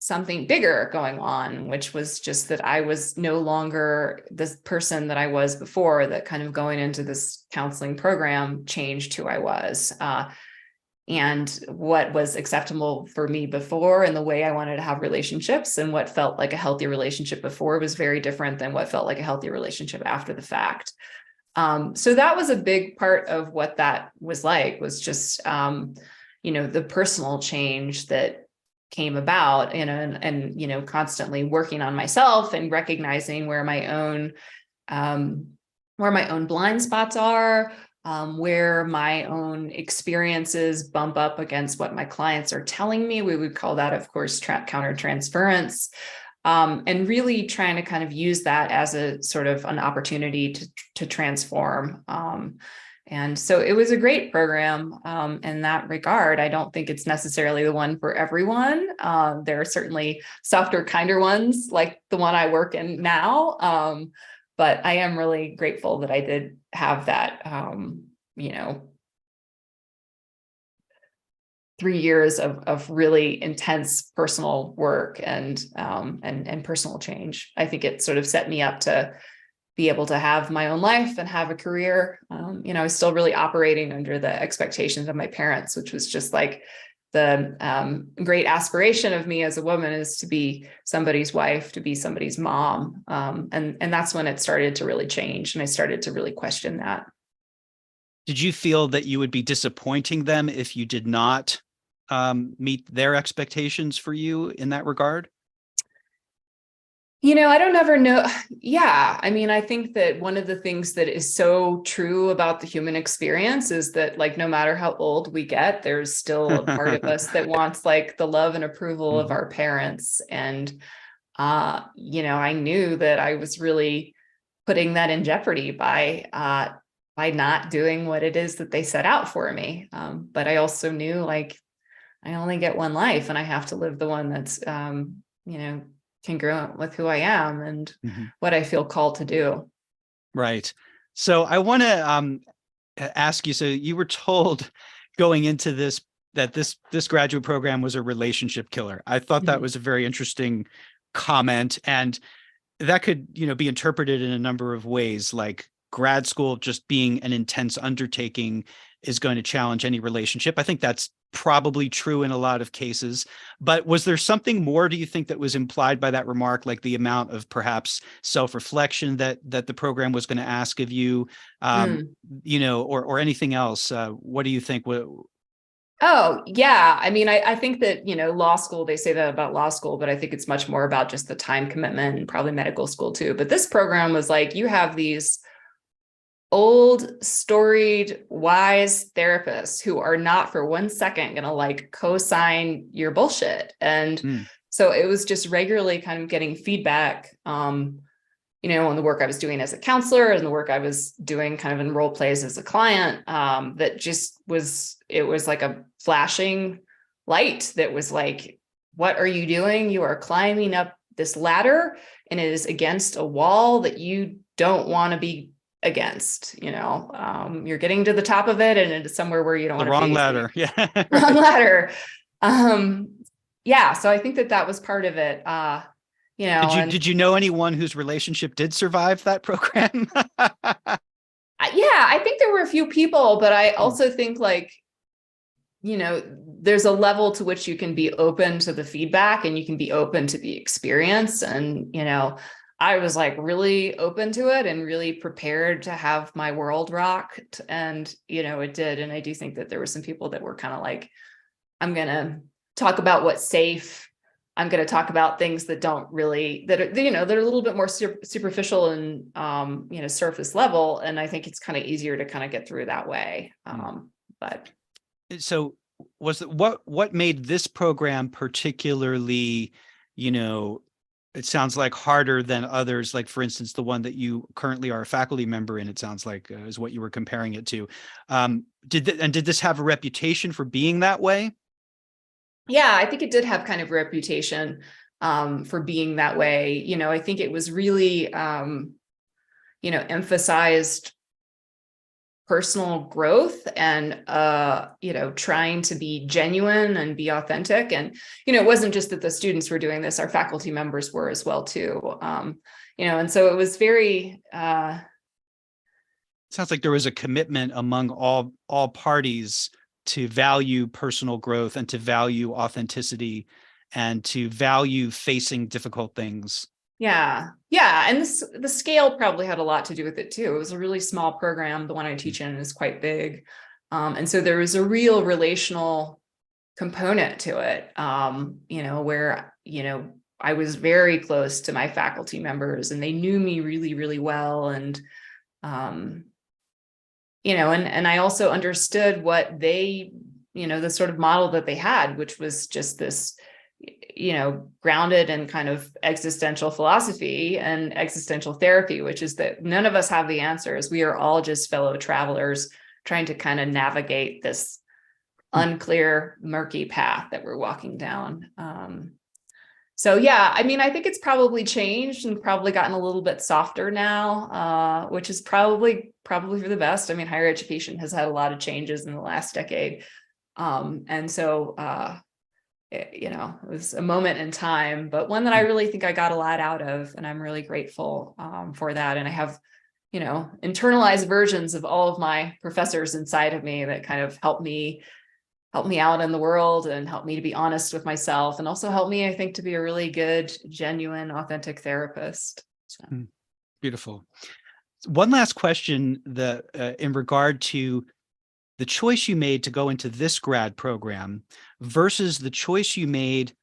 something bigger going on, which was just that I was no longer the person that I was before, that kind of going into this counseling program changed who I was. And what was acceptable for me before and the way I wanted to have relationships and what felt like a healthy relationship before was very different than what felt like a healthy relationship after the fact. So that was a big part of what that was like, was just, the personal change that came about, and constantly working on myself and recognizing where my own blind spots are, where my own experiences bump up against what my clients are telling me. We would call that, of course, countertransference, and really trying to kind of use that as a sort of an opportunity to transform. And so it was a great program in that regard. I don't think it's necessarily the one for everyone. There are certainly softer, kinder ones like the one I work in now. But I am really grateful that I did have that, 3 years of really intense personal work and personal change. I think it sort of set me up to be able to have my own life and have a career. I was still really operating under the expectations of my parents, which was just like the great aspiration of me as a woman is to be somebody's wife, to be somebody's mom. And that's when it started to really change. And I started to really question that. Did you feel that you would be disappointing them if you did not meet their expectations for you in that regard? I don't ever know. Yeah. I mean, I think that one of the things that is so true about the human experience is that, like, no matter how old we get, there's still a part of us that wants, like, the love and approval of our parents. And, I knew that I was really putting that in jeopardy by not doing what it is that they set out for me. But I also knew, like, I only get one life and I have to live the one that's, congruent with who I am and what I feel called to do. Right. So I want to ask you, so you were told going into this that this graduate program was a relationship killer. I thought that was a very interesting comment, and that could, be interpreted in a number of ways, like grad school just being an intense undertaking is going to challenge any relationship. I think that's probably true in a lot of cases, but was there something more, do you think, that was implied by that remark, like the amount of perhaps self-reflection that the program was going to ask of you, or anything else? What do you think? Oh, yeah. I mean, I think that, law school, they say that about law school, but I think it's much more about just the time commitment, and probably medical school too. But this program was like, you have these old, storied, wise therapists who are not for 1 second going to, like, co-sign your bullshit. And so it was just regularly kind of getting feedback, on the work I was doing as a counselor and the work I was doing kind of in role plays as a client, that just it was like a flashing light that was like, what are you doing? You are climbing up this ladder and it is against a wall that you don't want to be against. You're getting to the top of it and it's somewhere where you don't want to be. The wrong ladder. Yeah. Wrong ladder. Yeah, so I think that was part of it. And Did you know anyone whose relationship did survive that program? yeah, I think there were a few people, but I Hmm. also think like, there's a level to which you can be open to the feedback and you can be open to the experience. And, I was like really open to it and really prepared to have my world rocked. And, it did. And I do think that there were some people that were kind of like, I'm going to talk about what's safe. I'm going to talk about things that don't really, that are, that are a little bit more superficial and, surface level. And I think it's kind of easier to kind of get through that way. But So what made this program particularly, it sounds like harder than others, like for instance, the one that you currently are a faculty member in, it sounds like is what you were comparing it to. Did this have a reputation for being that way? yeah, I think it did have kind of a reputation for being that way. I think it was really, emphasized personal growth and, trying to be genuine and be authentic. And, it wasn't just that the students were doing this, our faculty members were as well too. And so it was very, Sounds like there was a commitment among all parties to value personal growth and to value authenticity and to value facing difficult things. yeah. Yeah. And the scale probably had a lot to do with it too. It was a really small program. The one I teach in is quite big. And so there was a real relational component to it, where, I was very close to my faculty members and they knew me really, really well. And, and I also understood what they, the sort of model that they had, which was just this, grounded in kind of existential philosophy and existential therapy, which is that none of us have the answers. We are all just fellow travelers trying to kind of navigate this unclear, murky path that we're walking down. So yeah, I mean, I think it's probably changed and probably gotten a little bit softer now, which is probably for the best. I mean, higher education has had a lot of changes in the last decade. And so, it was a moment in time, but one that I really think I got a lot out of, and I'm really grateful for that. And I have, internalized versions of all of my professors inside of me that kind of help me out in the world and help me to be honest with myself, and also help me, I think, to be a really good, genuine, authentic therapist. So. Beautiful. One last question that in regard to the choice you made to go into this grad program versus the choice you made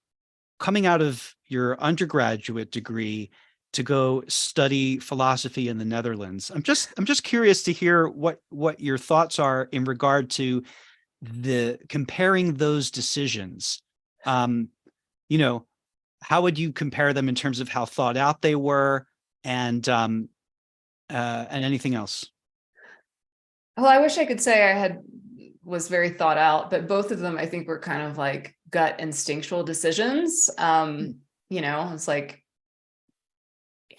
coming out of your undergraduate degree to go study philosophy in the Netherlands. I'm just curious to hear what your thoughts are in regard to the comparing those decisions. How would you compare them in terms of how thought out they were and anything else? Well, I wish I could say was very thought out, but both of them I think were kind of like gut instinctual decisions. It's like,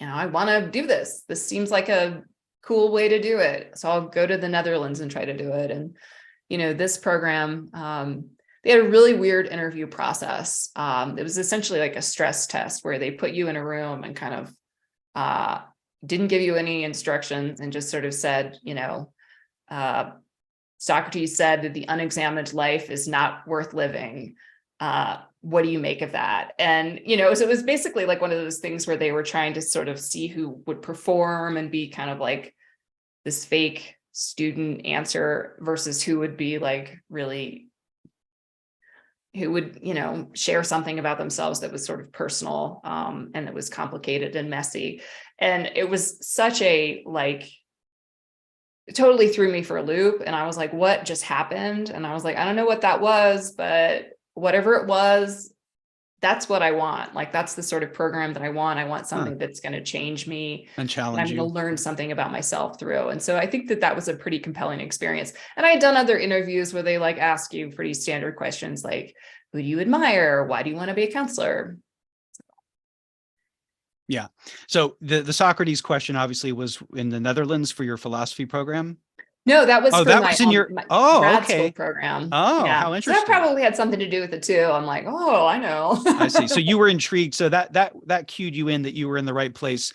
I want to do this. This seems like a cool way to do it. So I'll go to the Netherlands and try to do it. And, this program, they had a really weird interview process. It was essentially like a stress test where they put you in a room and kind of didn't give you any instructions and just sort of said, Socrates said that the unexamined life is not worth living. What do you make of that? And, so it was basically like one of those things where they were trying to sort of see who would perform and be kind of like this fake student answer versus who would be like really, who would, share something about themselves that was sort of personal and that was complicated and messy. And it was such a it totally threw me for a loop. And I was like, what just happened? And I was like, I don't know what that was, but whatever it was, that's what I want. Like, that's the sort of program that I want. I want something that's going to change me and and challenge I'm you. going to learn something about myself through. And so I think that was a pretty compelling experience. And I had done other interviews where they like ask you pretty standard questions like, who do you admire? Why do you want to be a counselor? Yeah. So the Socrates question obviously was in the Netherlands for your philosophy program. No, that was Oh, for that my, was in your, my oh, grad school okay. program. Oh, Yeah. how So that interesting. probably had something to do with it too. I'm like, oh, I know. I see. So you were intrigued. So that cued you in that you were in the right place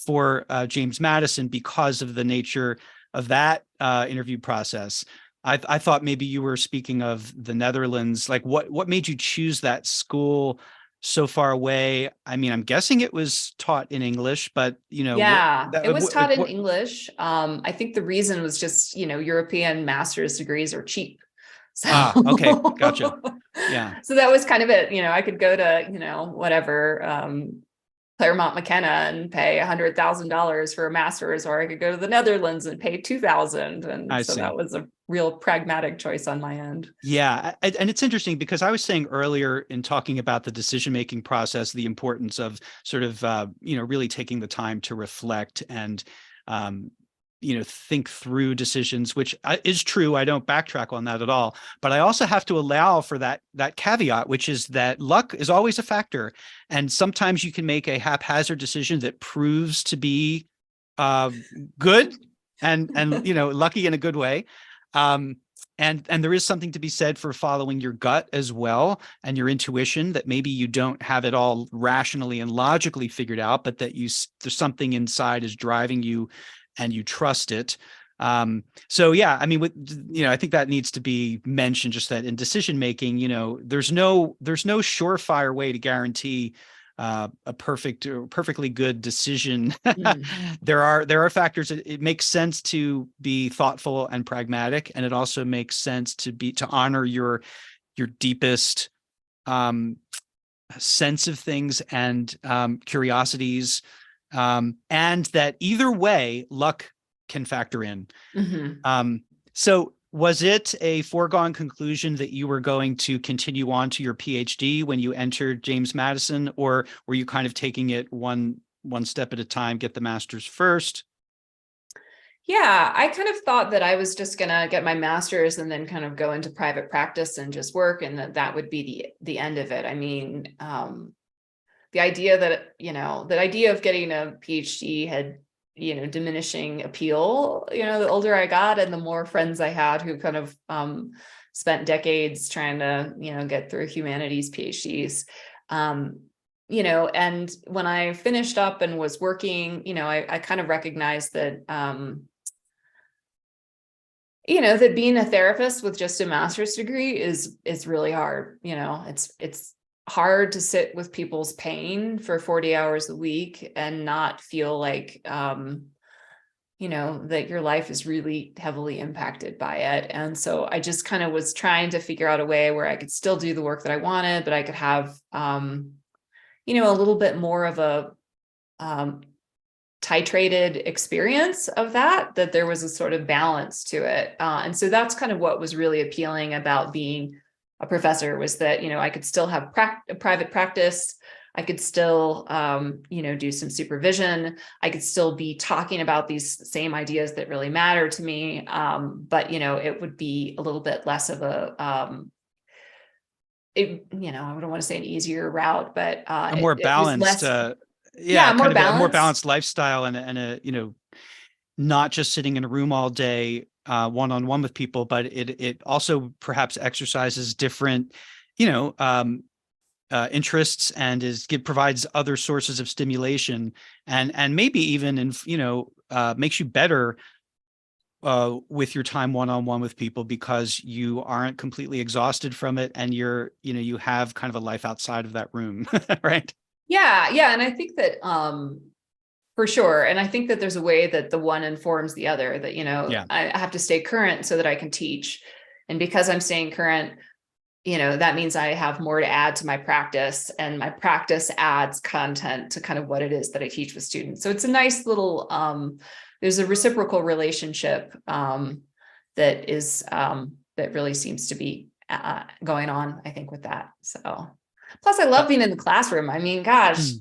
for James Madison because of the nature of that interview process. I thought maybe you were speaking of the Netherlands. Like what made you choose that school so far away? I mean, I'm guessing it was taught in English, but Yeah, it was taught in what English. I think the reason was just, European master's degrees are cheap. So, okay, gotcha. Yeah, so that was kind of it. I could go to, whatever, Claremont McKenna and pay $100,000 for a master's, or I could go to the Netherlands and pay 2,000. And I so that see. was a real pragmatic choice on my end. Yeah, and it's interesting because I was saying earlier in talking about the decision-making process, the importance of sort of really taking the time to reflect and um, think through decisions, which is true. I don't backtrack on that at all, but I also have to allow for that caveat, which is that luck is always a factor, and sometimes you can make a haphazard decision that proves to be uh, good and lucky in a good way. Um, and there is something to be said for following your gut as well and your intuition, that maybe you don't have it all rationally and logically figured out, but that there's something inside is driving you and you trust it. So yeah, I mean, I think that needs to be mentioned, just that in decision making, there's no surefire way to guarantee a perfectly good decision. Mm. There are factors. It makes sense to be thoughtful and pragmatic, and it also makes sense to honor your deepest sense of things and curiosities, and that either way, luck can factor in. Mm-hmm. So was it a foregone conclusion that you were going to continue on to your PhD when you entered James Madison, or were you kind of taking it one step at a time, get the master's first? Yeah, I kind of thought that I was just gonna get my master's and then kind of go into private practice and just work, and that would be the end of it. I mean, the idea of getting a PhD had, diminishing appeal, the older I got and the more friends I had who kind of spent decades trying to, get through humanities PhDs. And when I finished up and was working, I kind of recognized that, that being a therapist with just a master's degree is really hard. It's hard to sit with people's pain for 40 hours a week and not feel like, that your life is really heavily impacted by it. And so I just kind of was trying to figure out a way where I could still do the work that I wanted, but I could have, a little bit more of a, titrated experience of that there was a sort of balance to it. And so that's kind of what was really appealing about being a professor, was that, I could still have private practice. I could still, do some supervision. I could still be talking about these same ideas that really matter to me. But, it would be a little bit less of a, I don't want to say an easier route, but A more it was balanced, less, kind more of a more balance. balanced lifestyle, and not just sitting in a room all day, one-on-one with people, but it also perhaps exercises different, interests, and provides other sources of stimulation, and maybe even makes you better with your time one-on-one with people, because you aren't completely exhausted from it, and you have kind of a life outside of that room. Right. Yeah. And I think that, for sure. And I think that there's a way that the one informs the other, that, Yeah. I have to stay current so that I can teach. And because I'm staying current, that means I have more to add to my practice, and my practice adds content to kind of what it is that I teach with students. So it's a nice little, there's a reciprocal relationship that is, that really seems to be going on, I think, with that. So, plus I love being in the classroom. I mean, gosh,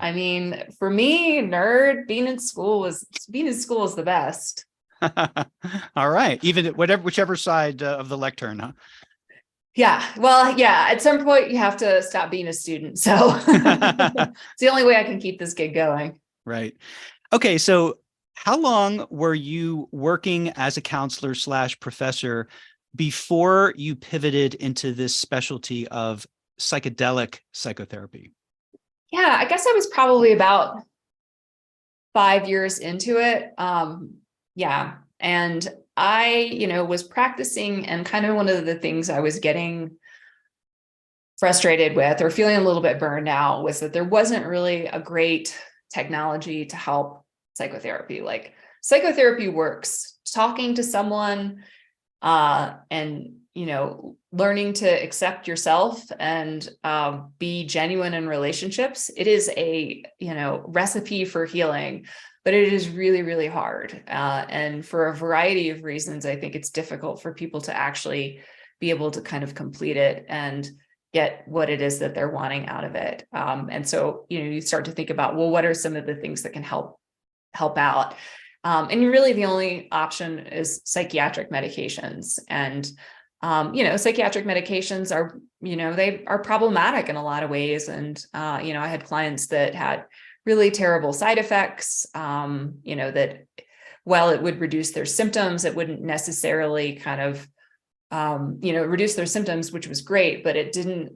for me, nerd, being in school is the best. All right. Even whichever side of the lectern, huh? Yeah. Well, yeah. At some point you have to stop being a student. So it's the only way I can keep this gig going. Right. Okay. So How long were you working as a counselor slash professor before you pivoted into this specialty of psychedelic psychotherapy? Yeah, I guess I was probably about 5 years into it. Yeah. And I, was practicing, and kind of one of the things I was getting frustrated with or feeling a little bit burned out was that there wasn't really a great technology to help psychotherapy. Like, psychotherapy works, talking to someone, and learning to accept yourself and be genuine in relationships. It is a recipe for healing, but it is really, really hard, and for a variety of reasons I think it's difficult for people to actually be able to kind of complete it and get what it is that they're wanting out of it. And so you start to think about, well, what are some of the things that can help out? And really the only option is psychiatric medications. And, psychiatric medications are, they are problematic in a lot of ways. And, I had clients that had really terrible side effects, that while it would reduce their symptoms, it wouldn't necessarily kind of, reduce their symptoms, which was great, but it didn't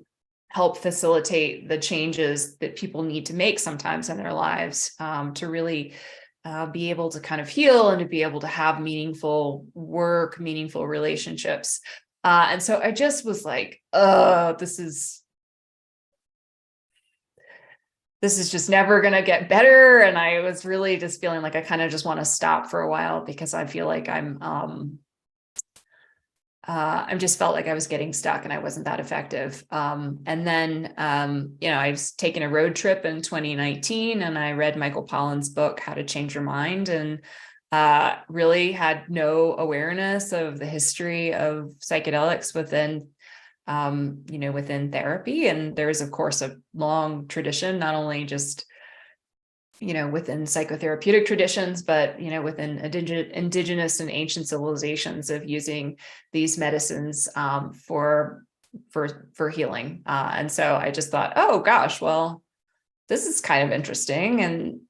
help facilitate the changes that people need to make sometimes in their lives, to really be able to kind of heal and to be able to have meaningful work, meaningful relationships. And so I just was like, this is just never going to get better. And I was really just feeling like I kind of just want to stop for a while, because I feel like I just felt like I was getting stuck and I wasn't that effective. And then, I was taking a road trip in 2019 and I read Michael Pollan's book, How to Change Your Mind, and really had no awareness of the history of psychedelics within therapy. And there is, of course, a long tradition, not only just within psychotherapeutic traditions, but, within indigenous and ancient civilizations of using these medicines for healing. And so I just thought, oh gosh, well, this is kind of interesting. And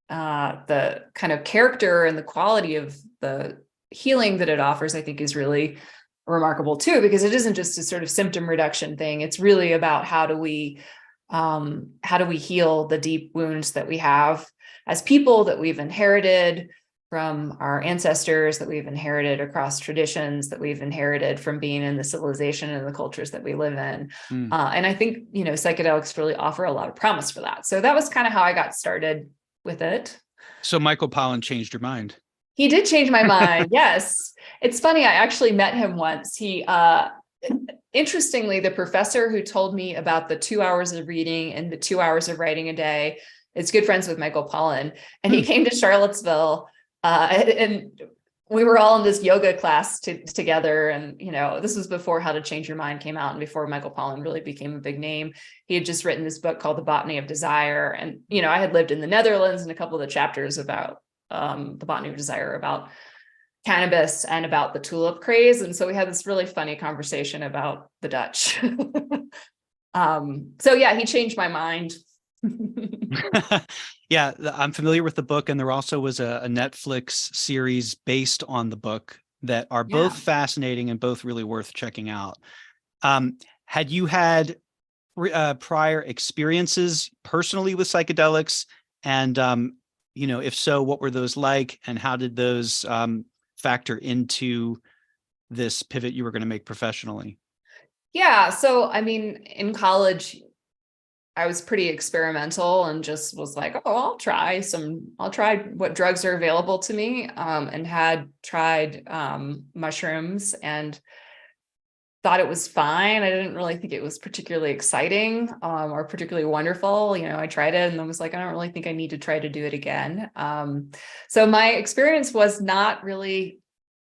the kind of character and the quality of the healing that it offers, I think, is really remarkable too, because it isn't just a sort of symptom reduction thing. It's really about how do we heal the deep wounds that we have as people, that we've inherited from our ancestors, that we've inherited across traditions, that we've inherited from being in the civilization and the cultures that we live in. And I think, psychedelics really offer a lot of promise for that. So that was kind of how I got started with it. So Michael Pollan changed your mind. He did change my mind. Yes. It's funny. I actually met him once. Interestingly, the professor who told me about the 2 hours of reading and the 2 hours of writing a day is good friends with Michael Pollan. And he came to Charlottesville, and we were all in this yoga class together. And, this was before How to Change Your Mind came out and before Michael Pollan really became a big name. He had just written this book called The Botany of Desire. And, I had lived in the Netherlands, and a couple of the chapters about The Botany of Desire about cannabis and about the tulip craze. And so we had this really funny conversation about the Dutch. So yeah, he changed my mind. Yeah, I'm familiar with the book, and there also was a Netflix series based on the book that are both fascinating and both really worth checking out. Had you had prior experiences personally with psychedelics? And, if so, what were those like, and how did those factor into this pivot you were going to make professionally? Yeah. So, I mean, in college, I was pretty experimental and just was like, oh, I'll try what drugs are available to me, and had tried mushrooms and thought it was fine. I didn't really think it was particularly exciting, or particularly wonderful. I tried it and I was like, I don't really think I need to try to do it again. So my experience was not really,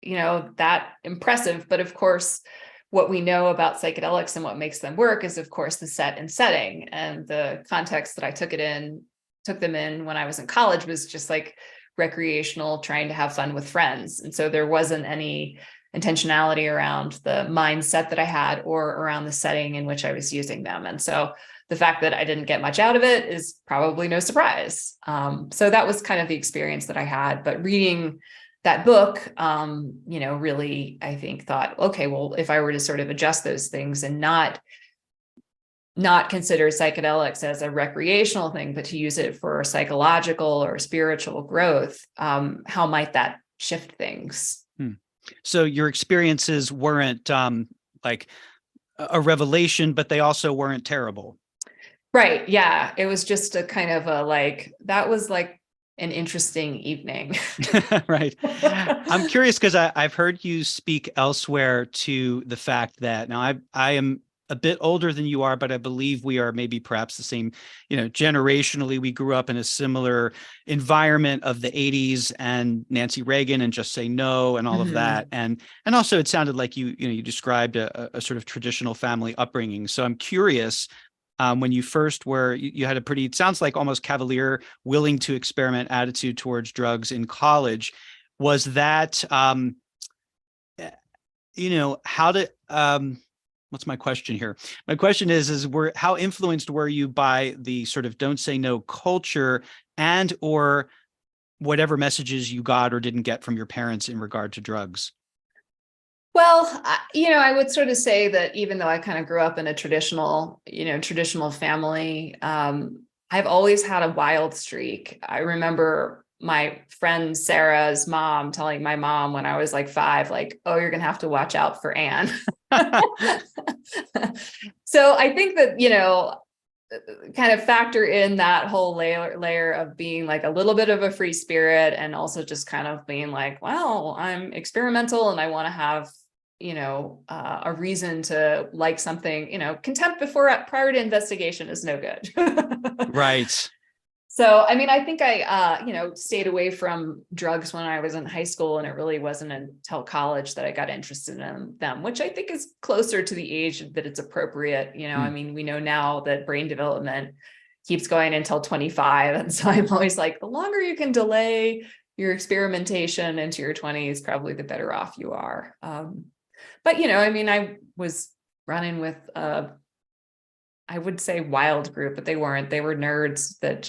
that impressive. But of course, what we know about psychedelics and what makes them work is, of course, the set and setting, and the context that I took them in when I was in college was just like recreational, trying to have fun with friends. And so there wasn't any intentionality around the mindset that I had or around the setting in which I was using them. And so the fact that I didn't get much out of it is probably no surprise. So that was kind of the experience that I had. But reading that book, really, I think thought, okay, well, if I were to sort of adjust those things and not consider psychedelics as a recreational thing, but to use it for psychological or spiritual growth, how might that shift things? So your experiences weren't like a revelation, but they also weren't terrible. Right. Yeah. It was just a kind of that was like an interesting evening. Right. I'm curious because I've heard you speak elsewhere to the fact that now I am a bit older than you are, but I believe we are maybe perhaps the same, generationally, we grew up in a similar environment of the 80s and Nancy Reagan and Just Say No and all of that. And also it sounded like you described a sort of traditional family upbringing. So I'm curious, when you first you had a pretty, it sounds like almost cavalier, willing to experiment attitude towards drugs in college. Was that, how did, what's my question here? My question is how influenced were you by the sort of don't say no culture and or whatever messages you got or didn't get from your parents in regard to drugs? Well, I would sort of say that even though I kind of grew up in a traditional family, I've always had a wild streak. I remember my friend Sarah's mom telling my mom when I was like 5, like, oh, you're going to have to watch out for Anne. So I think that, kind of factor in that whole layer of being like a little bit of a free spirit and also just kind of being like, well, I'm experimental and I want to have, a reason to like something, contempt prior to investigation is no good. Right. So, I mean, I think I, stayed away from drugs when I was in high school, and it really wasn't until college that I got interested in them, which I think is closer to the age that it's appropriate. I mean, we know now that brain development keeps going until 25. And so I'm always like, the longer you can delay your experimentation into your 20s, probably the better off you are. But, I mean, I was running with I would say wild group, but they weren't. They were nerds that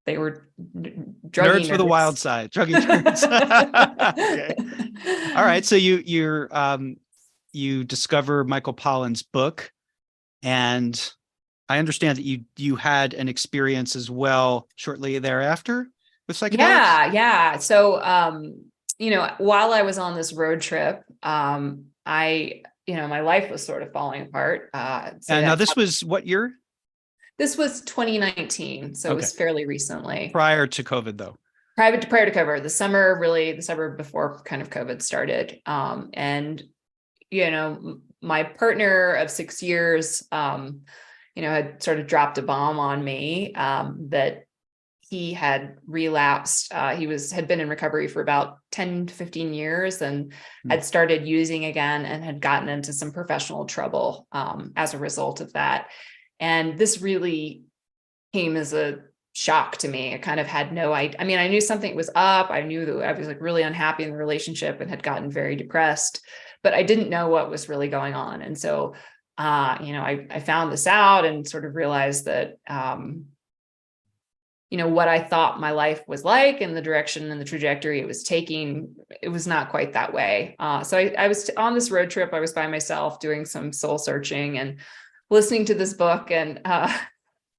they were druggy nerds for the wild side, druggy nerds. Okay. All right. So you discover Michael Pollan's book, and I understand that you had an experience as well shortly thereafter with psychedelics. Yeah. So, while I was on this road trip, my life was sort of falling apart. And now this was what year? This was 2019. So It was fairly recently. Prior to COVID though. Prior to COVID, the summer before kind of COVID started. And, my partner of 6 years, had sort of dropped a bomb on me, that he had relapsed. He had been in recovery for about 10 to 15 years and had started using again and had gotten into some professional trouble as a result of that. And this really came as a shock to me. I kind of had no idea. I mean, I knew something was up. I knew that I was like really unhappy in the relationship and had gotten very depressed, but I didn't know what was really going on. And so, I found this out and sort of realized that, what I thought my life was like and the direction and the trajectory it was taking, it was not quite that way. So I was on this road trip. I was by myself doing some soul searching and listening to this book, and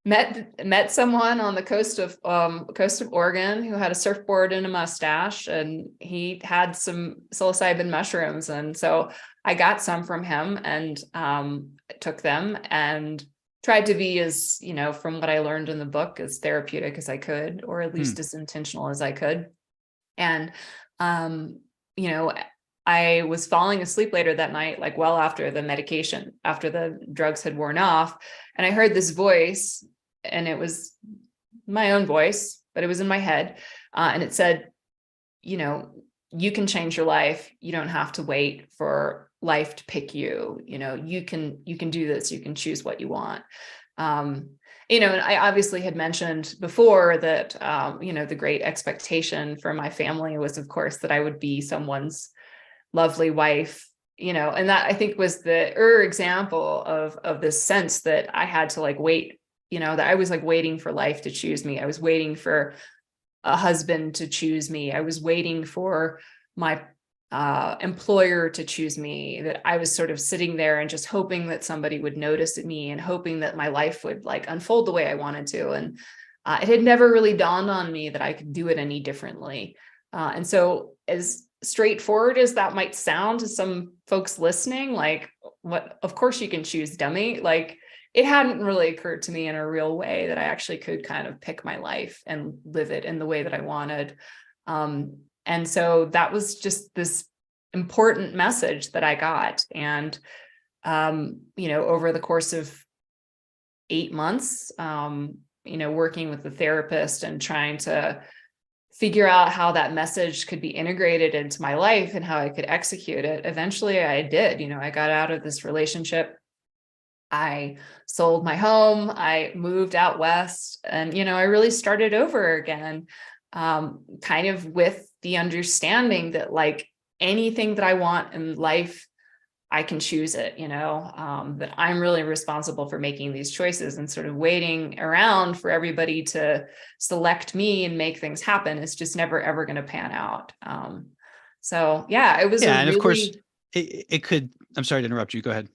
met someone on the coast of Oregon who had a surfboard and a mustache, and he had some psilocybin mushrooms. And so I got some from him and took them and tried to be as, from what I learned in the book, as therapeutic as I could, or at least as intentional as I could. And, I was falling asleep later that night, like well after the medication, after the drugs had worn off. And I heard this voice, and it was my own voice, but it was in my head. And it said, you can change your life. You don't have to wait for life to pick you. You can do this. You can choose what you want. And I obviously had mentioned before that, the great expectation for my family was, of course, that I would be someone's lovely wife, and that I think was the example of this sense that I had to like wait that I was like waiting for life to choose me. I was waiting for a husband to choose me. I was waiting for my employer to choose me, that I was sort of sitting there and just hoping that somebody would notice me and hoping that my life would like unfold the way I wanted to. And it had never really dawned on me that I could do it any differently. And so as straightforward as that might sound to some folks listening, like, what, of course you can choose, dummy. Like, it hadn't really occurred to me in a real way that I actually could kind of pick my life and live it in the way that I wanted. And so that was just this important message that I got. And, over the course of 8 months, working with the therapist and trying to figure out how that message could be integrated into my life and how I could execute it, eventually I did. I got out of this relationship. I sold my home. I moved out west, and, I really started over again, kind of with the understanding that like anything that I want in life, I can choose it, that I'm really responsible for making these choices, and sort of waiting around for everybody to select me and make things happen is just never, ever going to pan out. So yeah, it was Yeah. a And of course, really, it could, I'm sorry to interrupt you. Go ahead.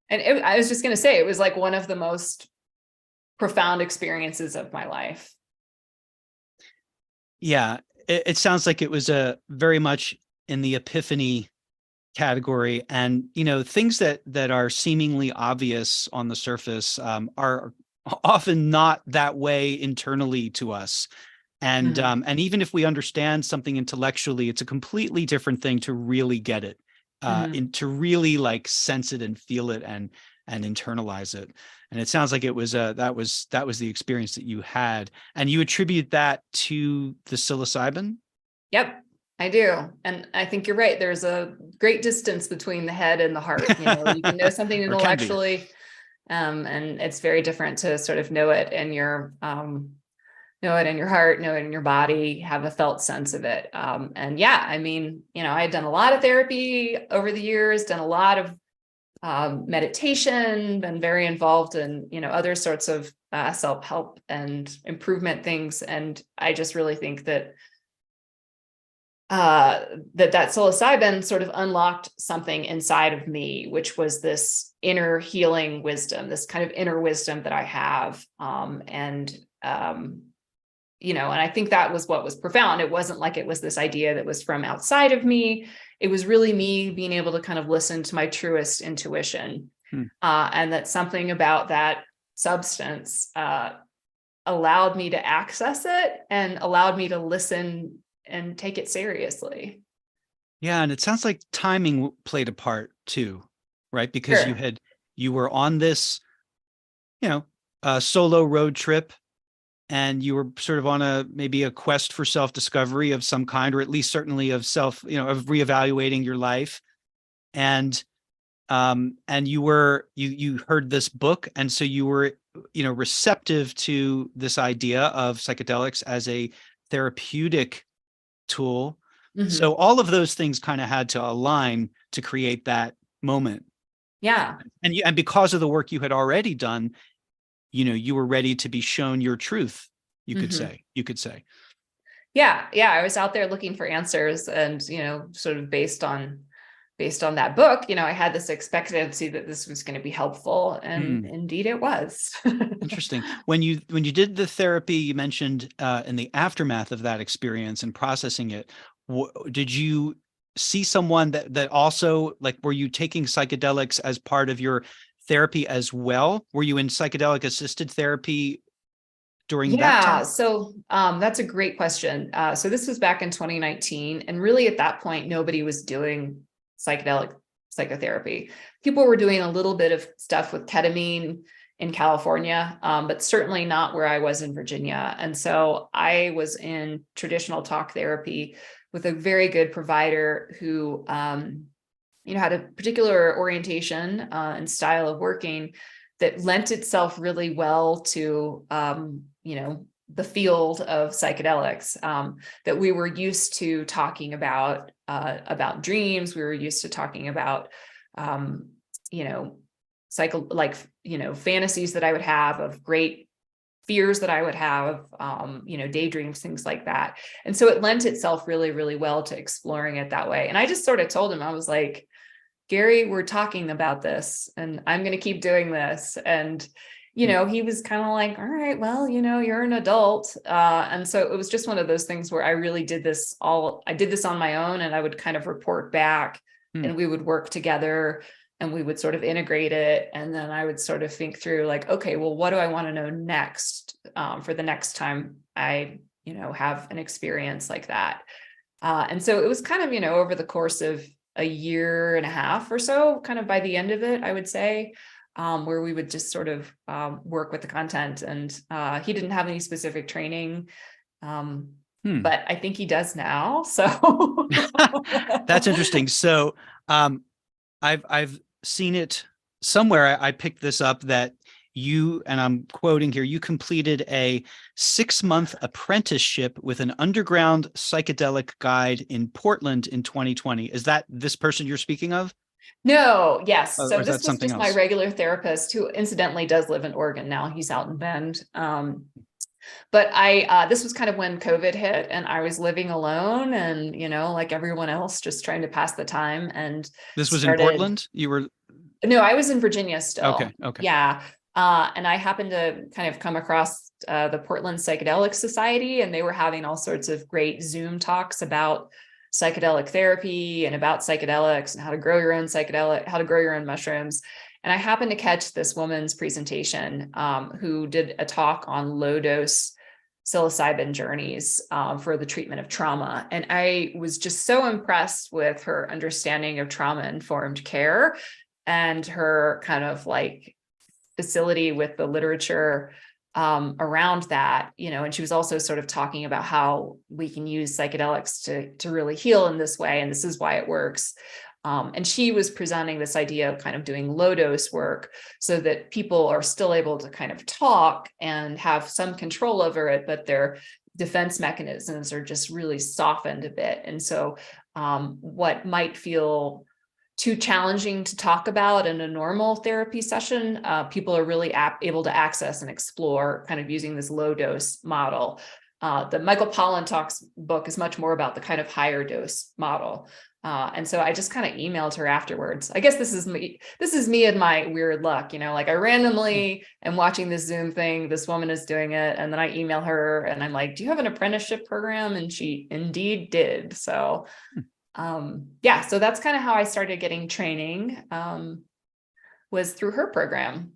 and I was just going to say, it was like one of the most profound experiences of my life. Yeah. It sounds like it was a very much in the epiphany category, and things that are seemingly obvious on the surface are often not that way internally to us. And Mhm. and even if we understand something intellectually, it's a completely different thing to really get it, Mhm. to really like sense it and feel it and internalize it. And it sounds like it was that was the experience that you had, and you attribute that to the psilocybin. Yep, I do. And I think you're right. There's a great distance between the head and the heart. You can know something Or can be. intellectually, and it's very different to sort of know it in your heart, know it in your body, have a felt sense of it. And yeah, I mean, I had done a lot of therapy over the years, done a lot of meditation, been very involved in, other sorts of self-help and improvement things. And I just really think that that psilocybin sort of unlocked something inside of me, which was this inner healing wisdom, this kind of inner wisdom that I have. And I think that was what was profound. It wasn't like it was this idea that was from outside of me. It was really me being able to kind of listen to my truest intuition. Hmm. And that something about that substance allowed me to access it and allowed me to listen and take it seriously. Yeah, and it sounds like timing played a part too, right? Because Sure. you were on this, solo road trip, and you were sort of on maybe a quest for self-discovery of some kind, or at least certainly of of reevaluating your life. And you heard this book, and so you were, receptive to this idea of psychedelics as a therapeutic tool. So Mhm. all of those things kind of had to align to create that moment. Yeah. And because of the work you had already done, you were ready to be shown your truth, Mhm. you could say. Yeah. Yeah. I was out there looking for answers, and, sort of based on that book, I had this expectancy that this was going to be helpful, and Hmm. indeed it was. Interesting. When you did the therapy, you mentioned in the aftermath of that experience and processing it, did you see someone that also, like, were you taking psychedelics as part of your therapy as well? Were you in psychedelic assisted therapy during that Yeah, time? so that's a great question. So this was back in 2019, and really at that point, nobody was doing psychedelic psychotherapy. People were doing a little bit of stuff with ketamine in California, but certainly not where I was in Virginia. And so I was in traditional talk therapy with a very good provider who, had a particular orientation and style of working that lent itself really well to, the field of psychedelics, that we were used to talking about dreams. We were used to talking about, um, you know, fantasies that I would have of great fears that I would have, daydreams, things like that. And so it lent itself really, really well to exploring it that way. And I just sort of told him, I was like, Gary, we're talking about this and I'm going to keep doing this. And, he was kind of like, all right, well, you're an adult. And so it was just one of those things where I really did this on my own, and I would kind of report back and we would work together and we would sort of integrate it. And then I would sort of think through like, okay, well, what do I want to know next for the next time I, have an experience like that. And so it was kind of, over the course of a year and a half or so, kind of by the end of it, I would say, where we would just sort of work with the content. And he didn't have any specific training, but I think he does now. So That's interesting. So I've seen it somewhere. I picked this up that you, and I'm quoting here, you completed a 6-month apprenticeship with an underground psychedelic guide in Portland in 2020. Is that this person you're speaking of? No, yes. Or So is this that was something just my else? regular therapist, who incidentally does live in Oregon now. He's out in Bend. But this was kind of when COVID hit and I was living alone and, like everyone else, just trying to pass the time, and This was in started. Portland? You were? No, I was in Virginia still. Okay. Yeah. And I happened to kind of come across the Portland Psychedelic Society, and they were having all sorts of great Zoom talks about psychedelic therapy and about psychedelics and how to grow your own how to grow your own mushrooms. And I happened to catch this woman's presentation who did a talk on low dose psilocybin journeys for the treatment of trauma. And I was just so impressed with her understanding of trauma-informed care and her kind of like facility with the literature around that, and she was also sort of talking about how we can use psychedelics to really heal in this way. And this is why it works. And she was presenting this idea of kind of doing low dose work so that people are still able to kind of talk and have some control over it, but their defense mechanisms are just really softened a bit. And so what might feel too challenging to talk about in a normal therapy session, people are really able to access and explore kind of using this low dose model. The Michael Pollan talks book is much more about the kind of higher dose model. And so I just kind of emailed her afterwards. I guess this is me and my weird luck, like I randomly am watching this Zoom thing, this woman is doing it. And then I email her and I'm like, do you have an apprenticeship program? And she indeed did. So so that's kind of how I started getting training, was through her program.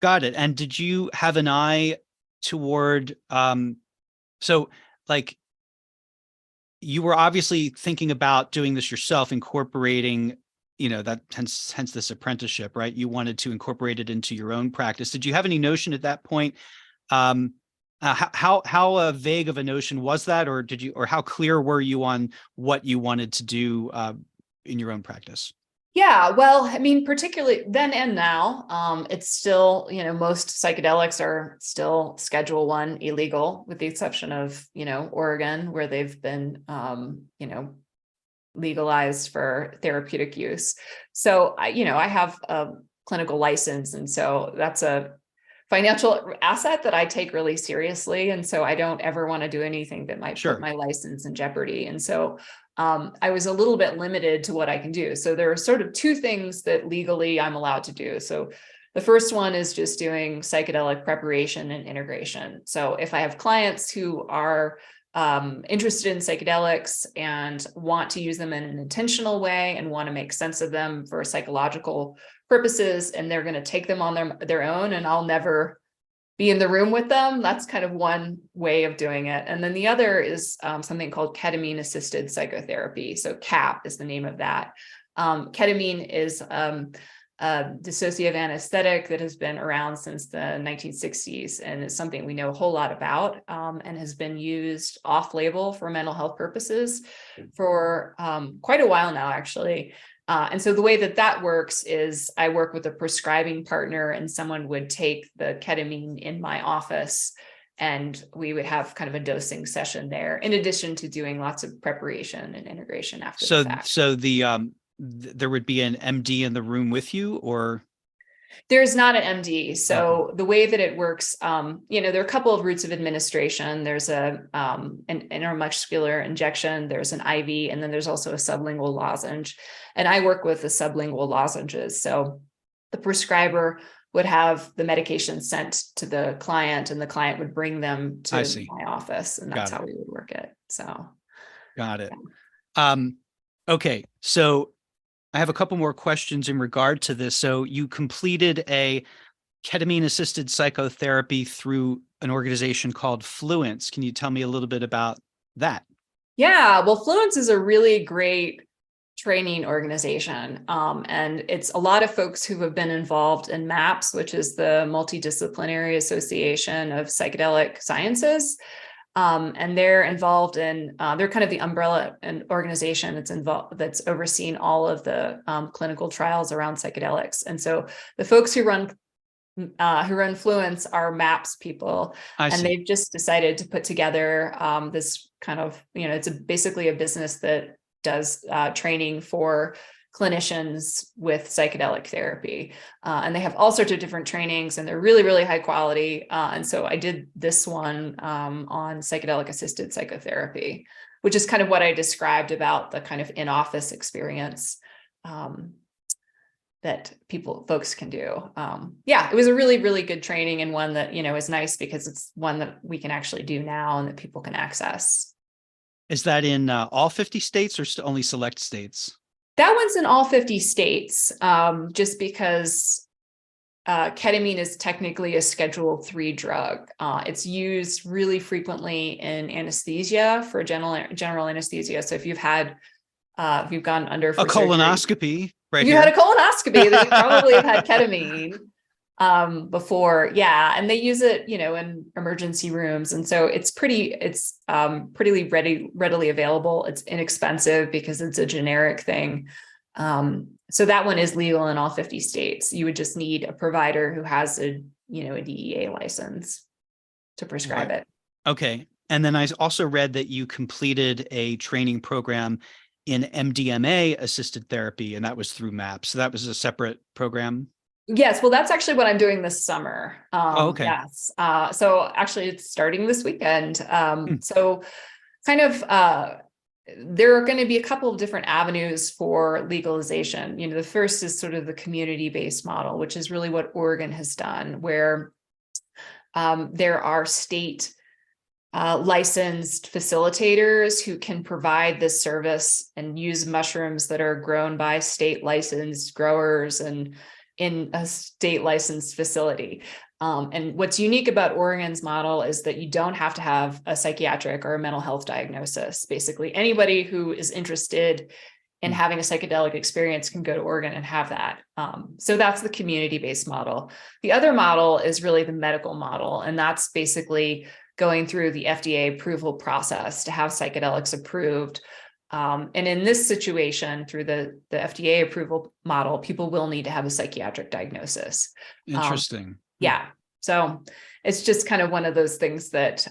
Got it. And did you have an eye toward, so like you were obviously thinking about doing this yourself, incorporating, that hence this apprenticeship, right? You wanted to incorporate it into your own practice. Did you have any notion at that point? How vague of a notion was that, or how clear were you on what you wanted to do in your own practice? Yeah, well, I mean, particularly then and now, it's still, most psychedelics are still Schedule 1 illegal, with the exception of, Oregon, where they've been, legalized for therapeutic use. So I have a clinical license, and so that's a financial asset that I take really seriously. And so I don't ever want to do anything that might put my license in jeopardy. And so I was a little bit limited to what I can do. So there are sort of two things that legally I'm allowed to do. So the first one is just doing psychedelic preparation and integration. So if I have clients who are interested in psychedelics and want to use them in an intentional way and want to make sense of them for psychological purposes, and they're going to take them on their own, and I'll never be in the room with them. That's kind of one way of doing it. And then the other is something called ketamine-assisted psychotherapy. So CAP is the name of that. Ketamine is a dissociative anesthetic that has been around since the 1960s, and is something we know a whole lot about, and has been used off-label for mental health purposes for quite a while now, actually. And so the way that works is I work with a prescribing partner, and someone would take the ketamine in my office, and we would have kind of a dosing session there, in addition to doing lots of preparation and integration after the fact. So there would be an MD in the room with you, or? There's not an MD. Okay. So the way that it works, there are a couple of routes of administration. There's an intramuscular injection, there's an IV, and then there's also a sublingual lozenge. And I work with the sublingual lozenges. So the prescriber would have the medication sent to the client, and the client would bring them I to see. my office, and that's Got how it. we would work it. So, Got it. yeah. Okay. So I have a couple more questions in regard to this. So you completed a ketamine-assisted psychotherapy through an organization called Fluence. Can you tell me a little bit about that? Yeah, well, Fluence is a really great training organization. And it's a lot of folks who have been involved in MAPS, which is the Multidisciplinary Association of Psychedelic Sciences. And they're involved in, they're kind of the umbrella and organization that's involved, that's overseeing all of the clinical trials around psychedelics. And so the folks who run Fluence are MAPS people, I and see. they've just decided to put together this kind of, it's basically a business that does training for clinicians with psychedelic therapy. And they have all sorts of different trainings, and they're really, really high quality. And so I did this one on psychedelic-assisted psychotherapy, which is kind of what I described about the kind of in-office experience that folks can do. Yeah, it was a really, really good training, and one that, is nice because it's one that we can actually do now and that people can access. Is that in all 50 states or only select states? That one's in all 50 states, just because ketamine is technically a Schedule III drug. It's used really frequently in anesthesia for general anesthesia. So if you've gone under for A surgery, colonoscopy, right if you here. had a colonoscopy, then you probably have had ketamine before. Yeah. And they use it, in emergency rooms. And so it's pretty readily available. It's inexpensive because it's a generic thing. So that one is legal in all 50 states. You would just need a provider who has a DEA license to prescribe it. Okay. And then I also read that you completed a training program in MDMA assisted therapy, and that was through MAP. So that was a separate program. Yes. Well, that's actually what I'm doing this summer. Okay. Yes. So actually it's starting this weekend. Hmm. So kind of, there are going to be a couple of different avenues for legalization. The first is sort of the community-based model, which is really what Oregon has done, where there are state licensed facilitators who can provide this service and use mushrooms that are grown by state licensed growers and in a state licensed facility. And what's unique about Oregon's model is that you don't have to have a psychiatric or a mental health diagnosis. Basically, anybody who is interested in having a psychedelic experience can go to Oregon and have that. So that's the community-based model. The other model is really the medical model, and that's basically going through the FDA approval process to have psychedelics approved. And in this situation, through the FDA approval model, people will need to have a psychiatric diagnosis. Interesting. Yeah. So it's just kind of one of those things that,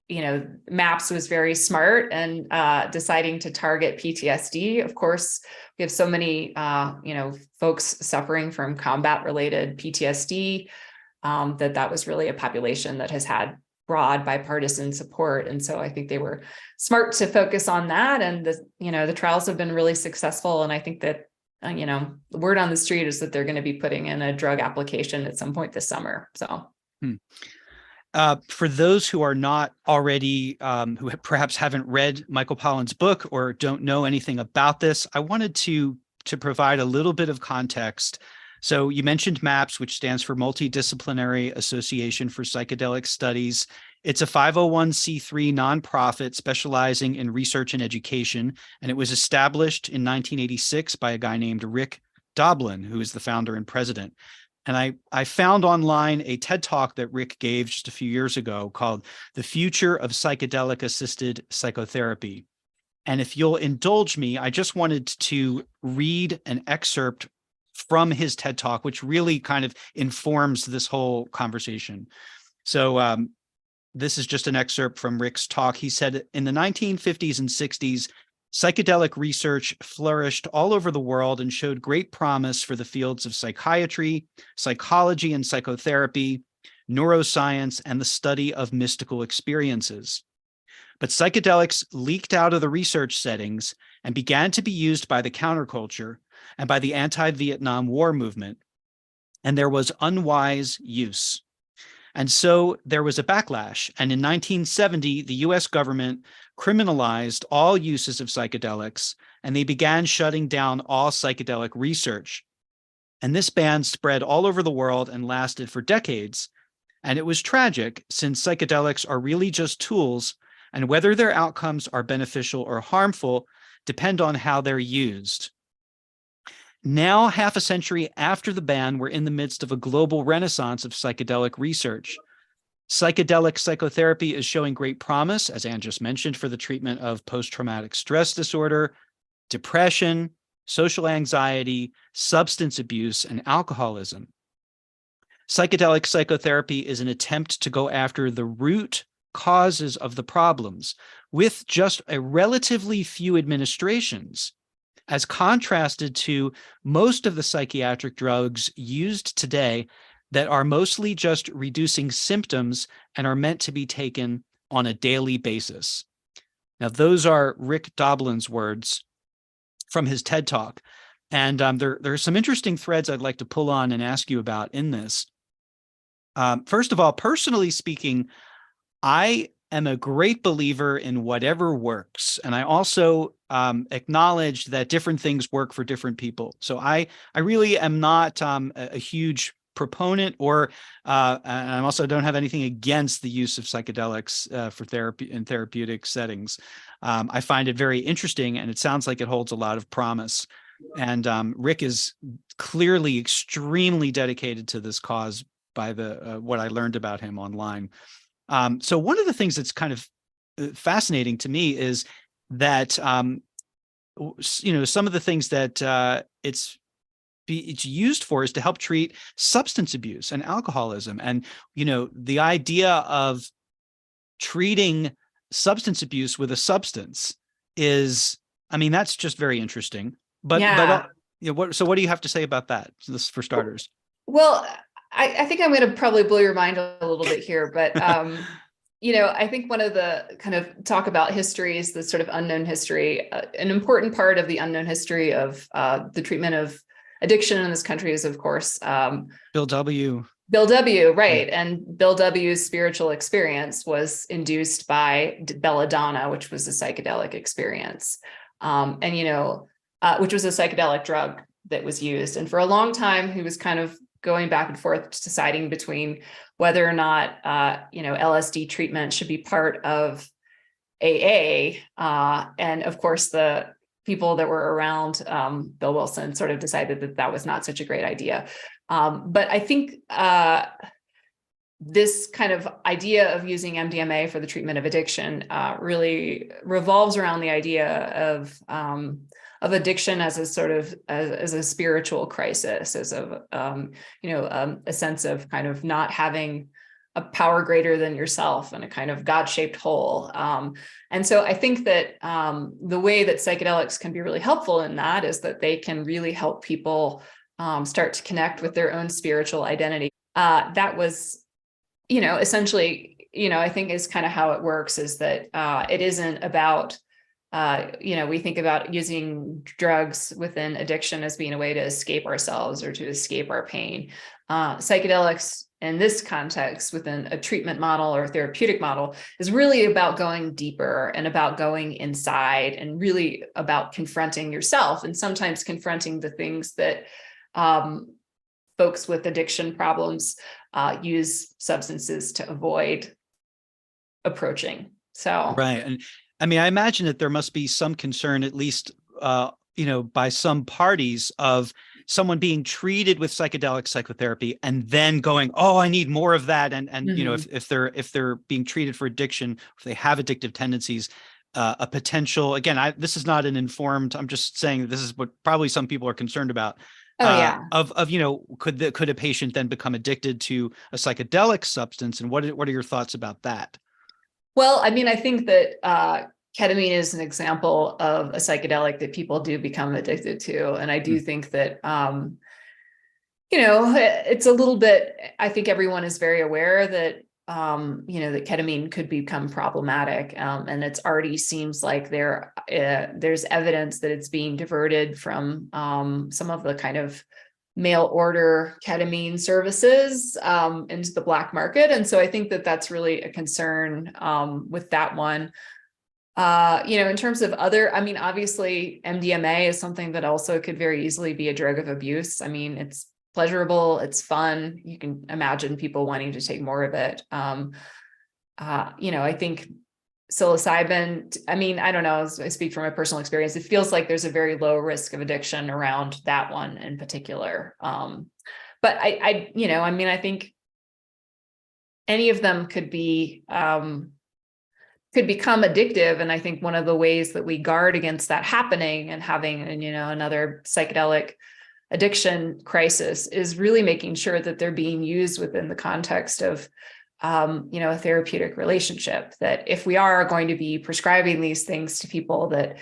MAPS was very smart and deciding to target PTSD. Of course, we have so many, folks suffering from combat-related PTSD, that was really a population that has had broad bipartisan support. And so I think they were smart to focus on that. And the trials have been really successful. And I think that, the word on the street is that they're going to be putting in a drug application at some point this summer. So for those who are not already, who perhaps haven't read Michael Pollan's book or don't know anything about this, I wanted to provide a little bit of context. So you mentioned MAPS, which stands for Multidisciplinary Association for Psychedelic Studies. It's a 501c3 nonprofit specializing in research and education, and it was established in 1986 by a guy named Rick Doblin, who is the founder and president. And I found online a TED Talk that Rick gave just a few years ago called The Future of Psychedelic-Assisted Psychotherapy. And if you'll indulge me, I just wanted to read an excerpt from his TED Talk, which really kind of informs this whole conversation. So this is just an excerpt from Rick's talk. He said, in the 1950s and 60s, Psychedelic research flourished all over the world and showed great promise for the fields of psychiatry, psychology and psychotherapy, neuroscience, and the study of mystical experiences. But psychedelics leaked out of the research settings and began to be used by the counterculture and by the anti-Vietnam War movement, and there was unwise use. And so there was a backlash. And in 1970, the US government criminalized all uses of psychedelics, and they began shutting down all psychedelic research. And this ban spread all over the world and lasted for decades. And it was tragic, since psychedelics are really just tools, and whether their outcomes are beneficial or harmful depend on how they're used. Now, half a century after the ban, we're in the midst of a global renaissance of psychedelic research. Psychedelic psychotherapy is showing great promise, as Anne just mentioned, for the treatment of post-traumatic stress disorder, depression, social anxiety, substance abuse, and alcoholism. Psychedelic psychotherapy is an attempt to go after the root causes of the problems with just a relatively few administrations, as contrasted to most of the psychiatric drugs used today that are mostly just reducing symptoms and are meant to be taken on a daily basis. Now, those are Rick Doblin's words from his TED Talk. And there are some interesting threads I'd like to pull on and ask you about in this. First of all, personally speaking, I am a great believer in whatever works. And I also acknowledge that different things work for different people. So I really am not a huge proponent, or and I also don't have anything against the use of psychedelics for therapy in therapeutic settings. I find it very interesting, and it sounds like it holds a lot of promise. And Rick is clearly extremely dedicated to this cause by the what I learned about him online. So one of the things that's kind of fascinating to me is that, some of the things that it's used for is to help treat substance abuse and alcoholism. And, the idea of treating substance abuse with a substance is, that's just very interesting. But what do you have to say about that? So this for starters. Well, I think I'm going to probably blow your mind a little bit here, but I think one of the kind of talk about history is the sort of unknown history. An important part of the unknown history of the treatment of addiction in this country is, of course, Bill W. Bill W. Right, and Bill W.'s spiritual experience was induced by belladonna, which was a psychedelic experience, which was a psychedelic drug that was used. And for a long time, he was kind of going back and forth, deciding between whether or not, LSD treatment should be part of AA. And of course, the people that were around Bill Wilson sort of decided that that was not such a great idea. But I think this kind of idea of using MDMA for the treatment of addiction really revolves around the idea of addiction as a sort of as a spiritual crisis, as a sense of kind of not having a power greater than yourself and a kind of God-shaped hole. And so I think that the way that psychedelics can be really helpful in that is that they can really help people start to connect with their own spiritual identity. That was, essentially, I think is kind of how it works, is that it isn't about, we think about using drugs within addiction as being a way to escape ourselves or to escape our pain. Psychedelics in this context, within a treatment model or a therapeutic model, is really about going deeper and about going inside and really about confronting yourself, and sometimes confronting the things that folks with addiction problems use substances to avoid approaching. So, right. And I imagine that there must be some concern, at least, by some parties, of someone being treated with psychedelic psychotherapy and then going, oh, I need more of that. And mm-hmm. if they're being treated for addiction, if they have addictive tendencies, a potential, again, this is not an informed, I'm just saying this is what probably some people are concerned about. Could a patient then become addicted to a psychedelic substance? And what are your thoughts about that? Well, I think that ketamine is an example of a psychedelic that people do become addicted to. And I do think that, it's a little bit, I think everyone is very aware that, that ketamine could become problematic. And it's already seems like there's evidence that it's being diverted from some of the kind of mail order ketamine services into the black market. And so I think that that's really a concern with that one. In terms of other, I mean, obviously MDMA is something that also could very easily be a drug of abuse. I mean, it's pleasurable, it's fun. You can imagine people wanting to take more of it. I think psilocybin, I mean, I don't know, I speak from my personal experience. It feels like there's a very low risk of addiction around that one in particular. But I think any of them could become addictive. And I think one of the ways that we guard against that happening and having, another psychedelic addiction crisis is really making sure that they're being used within the context of, a therapeutic relationship. That if we are going to be prescribing these things to people, that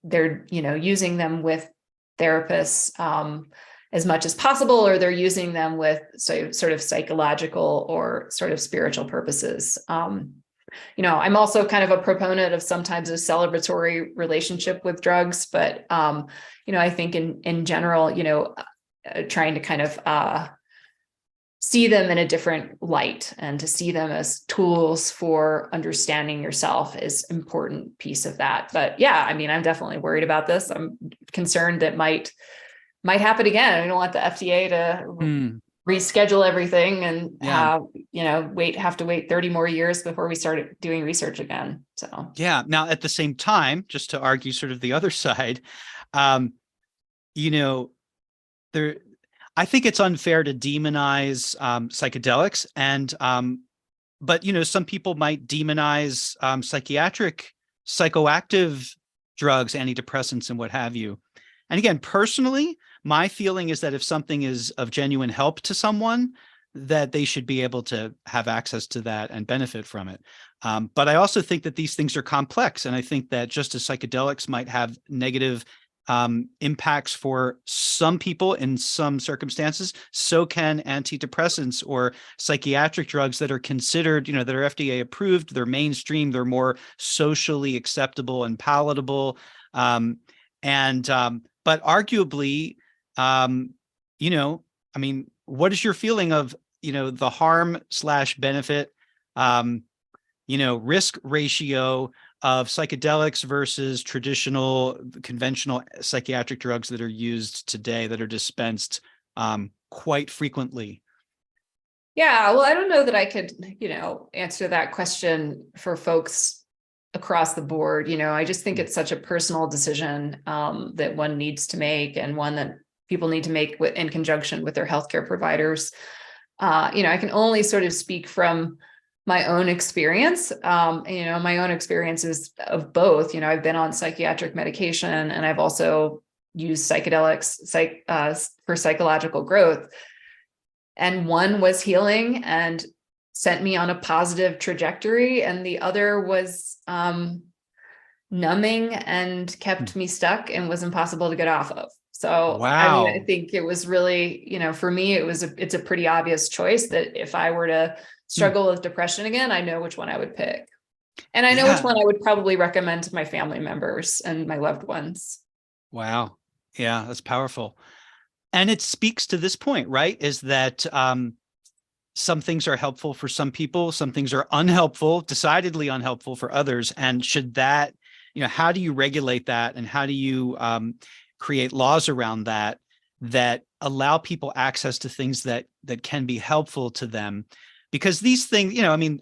they're, using them with therapists as much as possible, or they're using them with sort of psychological or sort of spiritual purposes. I'm also kind of a proponent of sometimes a celebratory relationship with drugs, but, I think in general, trying to kind of see them in a different light and to see them as tools for understanding yourself is an important piece of that. But yeah, I mean, I'm definitely worried about this. I'm concerned that might happen again. I don't want the FDA to reschedule everything and have to wait 30 more years before we start doing research again. So yeah. Now, at the same time, just to argue sort of the other side, I think it's unfair to demonize psychedelics, and but some people might demonize psychiatric, psychoactive drugs, antidepressants, and what have you. And again, personally, my feeling is that if something is of genuine help to someone, that they should be able to have access to that and benefit from it. But I also think that these things are complex. And I think that just as psychedelics might have negative impacts for some people in some circumstances, so can antidepressants or psychiatric drugs that are considered, that are FDA approved, they're mainstream, they're more socially acceptable and palatable. But arguably, what is your feeling of, the harm/benefit, risk ratio of psychedelics versus traditional conventional psychiatric drugs that are used today, that are dispensed quite frequently? Yeah, well, I don't know that I could, answer that question for folks across the board. I just think it's such a personal decision that one needs to make, and one that people need to make in conjunction with their healthcare providers. I can only sort of speak from my own experience. My own experiences of both. I've been on psychiatric medication, and I've also used psychedelics for psychological growth. And one was healing and sent me on a positive trajectory, and the other was numbing and kept me stuck and was impossible to get off of. So, wow. I think it was really, for me, it's a pretty obvious choice that if I were to struggle with depression again, I know which one I would pick. And I know which one I would probably recommend to my family members and my loved ones. Wow. Yeah, that's powerful. And it speaks to this point, right? Is that some things are helpful for some people, some things are unhelpful, decidedly unhelpful for others. And should that, how do you regulate that? And how do you create laws around that allow people access to things that can be helpful to them? Because these things,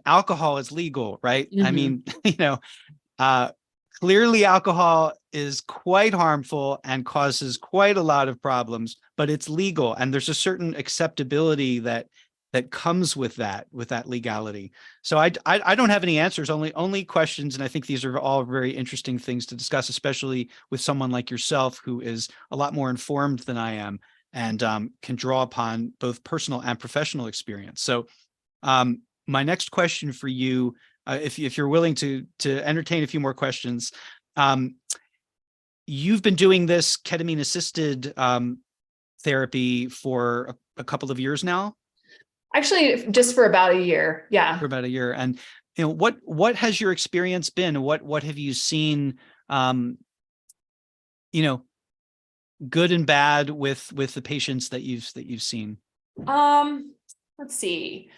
alcohol is legal, right? Clearly alcohol is quite harmful and causes quite a lot of problems, but it's legal. And there's a certain acceptability that comes with that legality. So I don't have any answers, only questions. And I think these are all very interesting things to discuss, especially with someone like yourself, who is a lot more informed than I am, and can draw upon both personal and professional experience. So my next question for you, if you're willing to entertain a few more questions. You've been doing this ketamine-assisted therapy for a couple of years now? Actually, just for about a year. Yeah. For about a year. And what has your experience been? What have you seen, good and bad with the patients that you've seen? Let's see.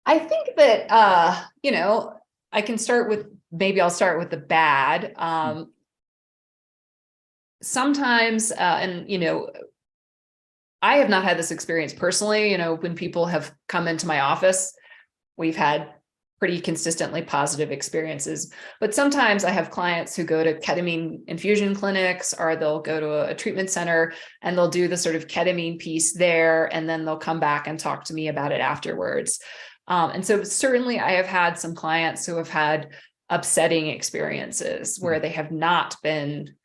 I think that I can start with, maybe I'll start with the bad. Sometimes, I have not had this experience personally. When people have come into my office, we've had pretty consistently positive experiences. But sometimes I have clients who go to ketamine infusion clinics, or they'll go to a treatment center and they'll do the sort of ketamine piece there, and then they'll come back and talk to me about it afterwards. And so certainly I have had some clients who have had upsetting experiences where they have not been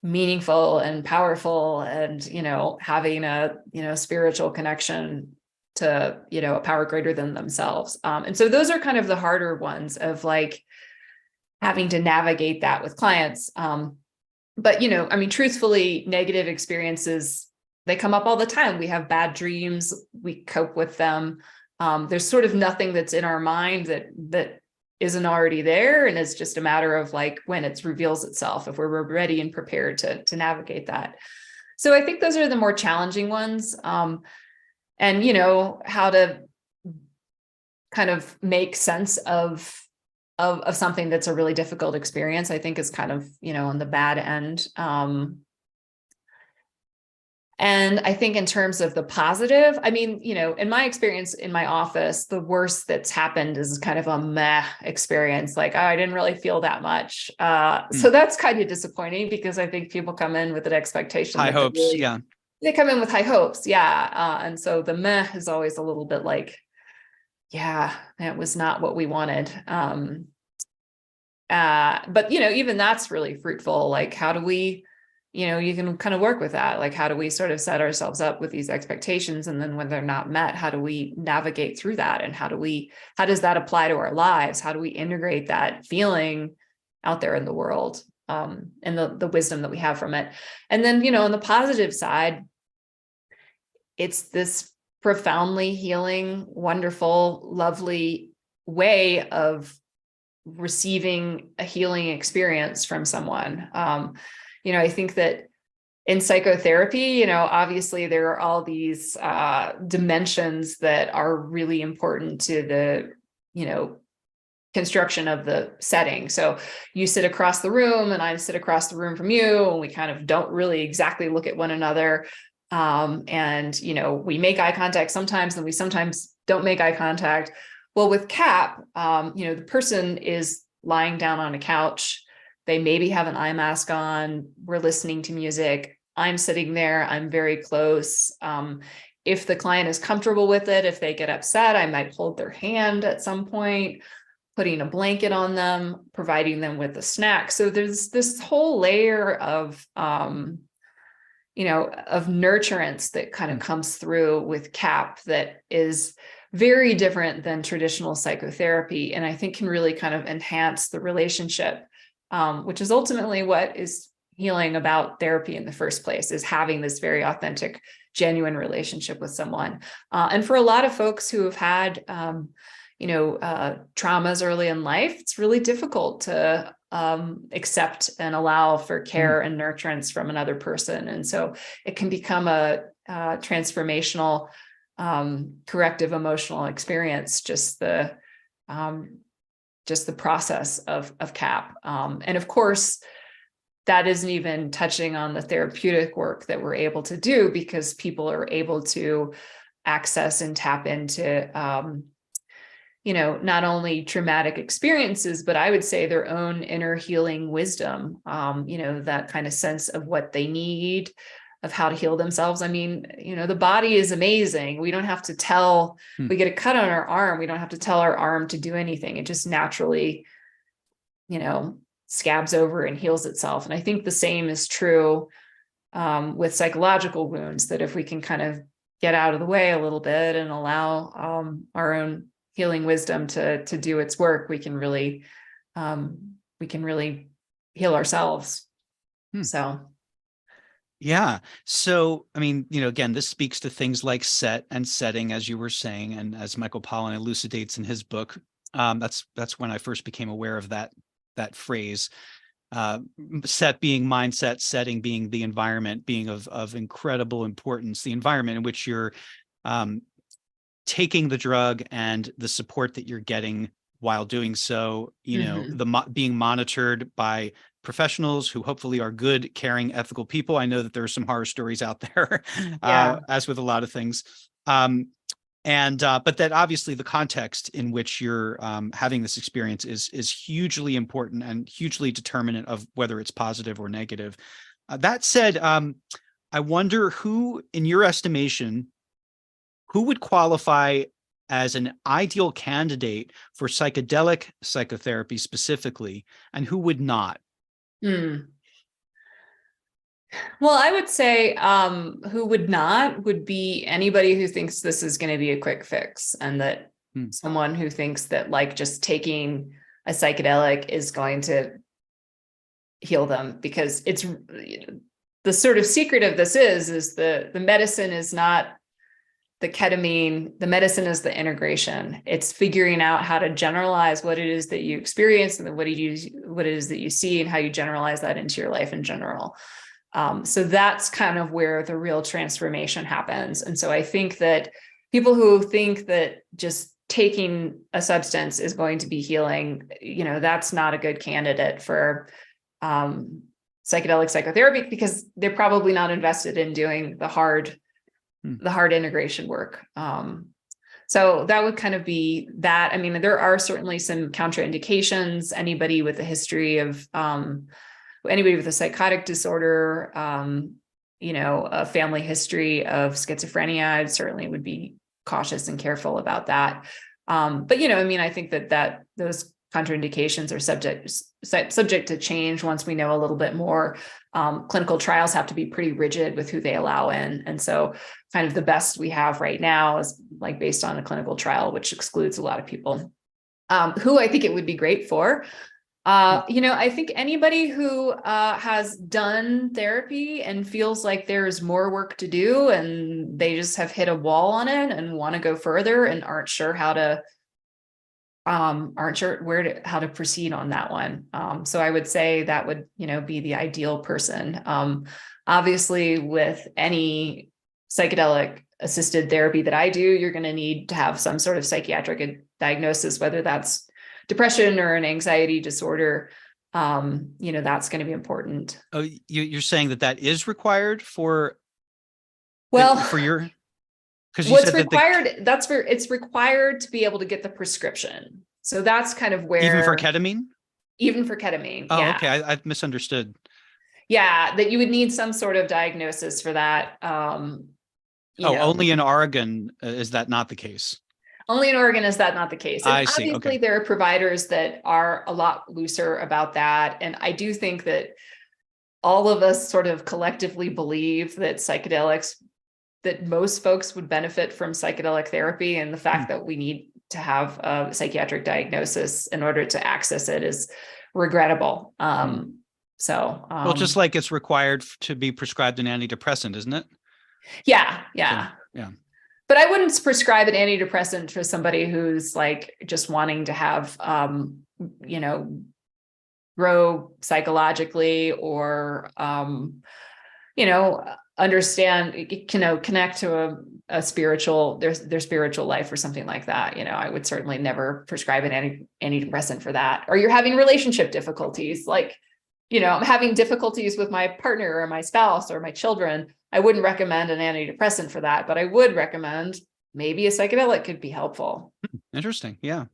meaningful and powerful and, having a, spiritual connection to, a power greater than themselves. And so those are kind of the harder ones of like having to navigate that with clients. But, truthfully, negative experiences, they come up all the time. We have bad dreams, we cope with them. There's sort of nothing that's in our mind that isn't already there. And it's just a matter of like when it reveals itself, if we're ready and prepared to navigate that. So I think those are the more challenging ones. And, how to kind of make sense of something that's a really difficult experience, I think is kind of, on the bad end. And I think in terms of the positive, in my experience in my office, the worst that's happened is kind of a meh experience. Like, oh, I didn't really feel that much. So that's kind of disappointing, because I think people come in with an expectation. High hopes. Yeah. They come in with high hopes. Yeah. And so the meh is always a little bit like, yeah, it was not what we wanted. But, even that's really fruitful. Like, how do we, you can kind of work with that. Like, how do we sort of set ourselves up with these expectations? And then when they're not met, how do we navigate through that? And how does that apply to our lives? How do we integrate that feeling out there in the world, and the wisdom that we have from it? And then, on the positive side, it's this profoundly healing, wonderful, lovely way of receiving a healing experience from someone. I think that in psychotherapy, obviously there are all these dimensions that are really important to the, construction of the setting. So you sit across the room and I sit across the room from you, and we kind of don't really exactly look at one another. And, we make eye contact sometimes, and we sometimes don't make eye contact. Well, with CAP, the person is lying down on a couch. They maybe have an eye mask on. We're listening to music. I'm sitting there. I'm very close. If the client is comfortable with it, if they get upset, I might hold their hand at some point, putting a blanket on them, providing them with a snack. So there's this whole layer of, of nurturance that kind of comes through with CAP that is very different than traditional psychotherapy. And I think can really kind of enhance the relationship, which is ultimately what is healing about therapy in the first place, is having this very authentic, genuine relationship with someone. And for a lot of folks who have had, traumas early in life, it's really difficult to accept and allow for care and nurturance from another person. And so it can become a transformational, corrective emotional experience, just the process of CAP. And of course, that isn't even touching on the therapeutic work that we're able to do, because people are able to access and tap into, not only traumatic experiences, but I would say their own inner healing wisdom, that kind of sense of what they need, of how to heal themselves. The body is amazing. We don't have to tell, we get a cut on our arm. We don't have to tell our arm to do anything. It just naturally, scabs over and heals itself. And I think the same is true with psychological wounds, that if we can kind of get out of the way a little bit and allow our own healing wisdom to do its work, we can really heal ourselves. So. Yeah. So, I mean, again, this speaks to things like set and setting, as you were saying, and as Michael Pollan elucidates in his book. That's when I first became aware of that phrase. Set being mindset, setting being the environment, being of incredible importance. The environment in which you're taking the drug and the support that you're getting while doing so. Being monitored by professionals who hopefully are good, caring, ethical people. I know that there are some horror stories out there, as with a lot of things. But that obviously the context in which you're having this experience is hugely important and hugely determinant of whether it's positive or negative. That said, I wonder who, in your estimation, who would qualify as an ideal candidate for psychedelic psychotherapy specifically, and who would not? Well, I would say who would not would be anybody who thinks this is going to be a quick fix, and that someone who thinks that like just taking a psychedelic is going to heal them, because it's the sort of secret of this is the medicine is not the ketamine. The medicine is the integration. It's figuring out how to generalize what it is that you experience and what it is that you see, and how you generalize that into your life in general. So that's kind of where the real transformation happens. And so I think that people who think that just taking a substance is going to be healing, that's not a good candidate for psychedelic psychotherapy, because they're probably not invested in doing the hard integration work. So that would kind of be that. I mean, there are certainly some contraindications. Anybody with a history of, anybody with a psychotic disorder, a family history of schizophrenia, I certainly would be cautious and careful about that. But, I think that those contraindications are subject to change once we know a little bit more. Clinical trials have to be pretty rigid with who they allow in. And so kind of the best we have right now is like based on a clinical trial, which excludes a lot of people, who I think it would be great for. I think anybody who has done therapy and feels like there's more work to do, and they just have hit a wall on it and want to go further and aren't sure how to proceed on that one. So I would say that would, be the ideal person. Obviously, with any psychedelic assisted therapy that I do, you're going to need to have some sort of psychiatric diagnosis, whether that's depression or an anxiety disorder. That's going to be important. Oh, you're saying that is required for your. What's required, it's required to be able to get the prescription. So that's kind of where. Even for ketamine? Even for ketamine. Oh, yeah. Okay. I misunderstood. Yeah, that you would need some sort of diagnosis for that. Only in Oregon is that not the case? Only in Oregon is that not the case. And I see. Obviously, Okay. there are providers that are a lot looser about that. And I do think that all of us sort of collectively believe that that most folks would benefit from psychedelic therapy, and the fact that we need to have a psychiatric diagnosis in order to access it is regrettable. Well, just like it's required to be prescribed an antidepressant, isn't it? Yeah. Yeah. But I wouldn't prescribe an antidepressant for somebody who's like just wanting to have, grow psychologically, or, understand, connect to a spiritual, their spiritual life or something like that. I would certainly never prescribe an antidepressant for that. Or you're having relationship difficulties, like, I'm having difficulties with my partner or my spouse or my children. I wouldn't recommend an antidepressant for that, but I would recommend maybe a psychedelic could be helpful. Interesting. Yeah.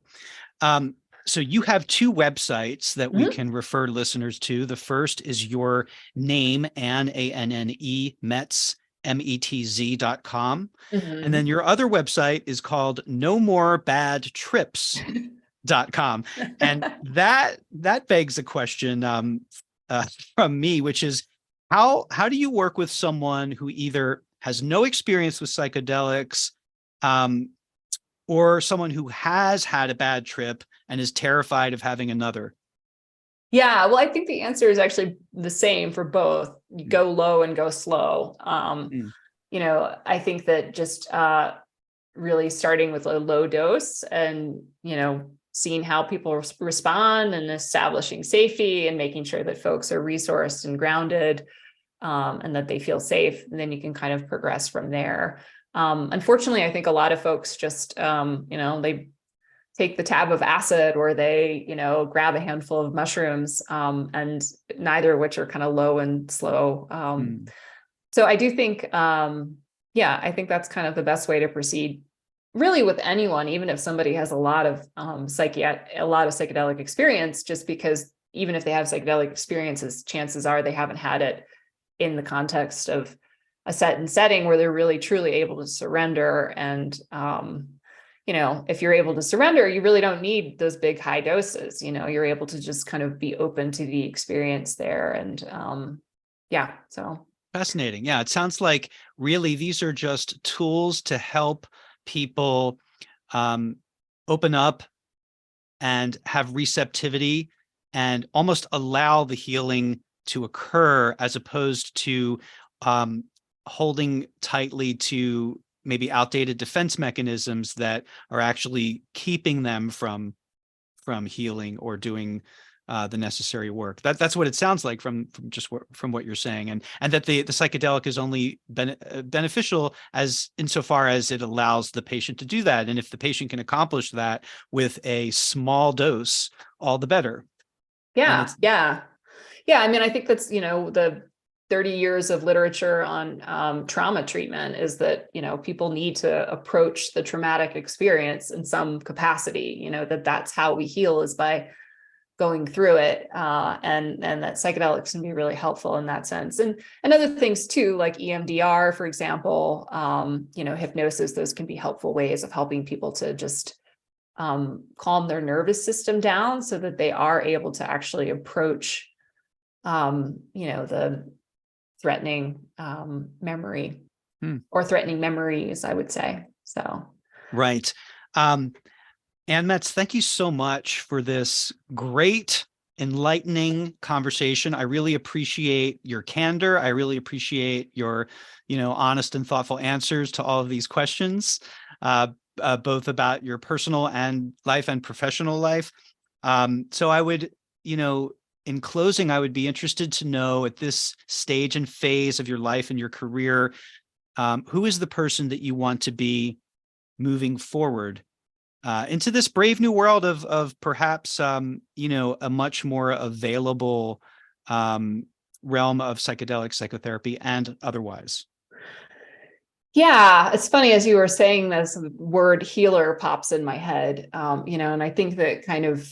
So you have two websites that we can refer listeners to. The first is your name, ANNE, Metz, METZ.com. And then your other website is called nomoorebadtrips.com. And that begs a question from me, which is how do you work with someone who either has no experience with psychedelics, or someone who has had a bad trip and is terrified of having another? Yeah, well, I think the answer is actually the same for both. You go low and go slow. Mm. I think that just really starting with a low dose and, seeing how people respond and establishing safety and making sure that folks are resourced and grounded, and that they feel safe. And then you can kind of progress from there. Unfortunately, I think a lot of folks just, they take the tab of acid or they, grab a handful of mushrooms, and neither of which are kind of low and slow. So I do think, I think that's kind of the best way to proceed really with anyone, even if somebody has a lot of psychedelic experience, just because even if they have psychedelic experiences, chances are they haven't had it in the context of a setting where they're really truly able to surrender. And if you're able to surrender, you really don't need those big high doses. You're able to just kind of be open to the experience there. And so. Fascinating. Yeah, it sounds like really these are just tools to help people open up and have receptivity and almost allow the healing to occur, as opposed to holding tightly to maybe outdated defense mechanisms that are actually keeping them from healing or doing the necessary work. That's what it sounds like from what you're saying, and that the psychedelic is only beneficial as insofar as it allows the patient to do that. And if the patient can accomplish that with a small dose, all the better. Yeah. I mean, I think that's, the 30 years of literature on trauma treatment is that, people need to approach the traumatic experience in some capacity, that's how we heal, is by going through it, and that psychedelics can be really helpful in that sense. And other things too, like EMDR, for example, hypnosis, those can be helpful ways of helping people to just calm their nervous system down so that they are able to actually approach, the threatening memory or threatening memories, I would say. So. Right. Ann Metz, thank you so much for this great, enlightening conversation. I really appreciate your candor. I really appreciate your, honest and thoughtful answers to all of these questions, both about your personal and life and professional life. So I would, in closing, I would be interested to know, at this stage and phase of your life and your career, who is the person that you want to be moving forward into this brave new world of perhaps, a much more available realm of psychedelic psychotherapy and otherwise? Yeah, it's funny, as you were saying this, the word healer pops in my head, and I think that kind of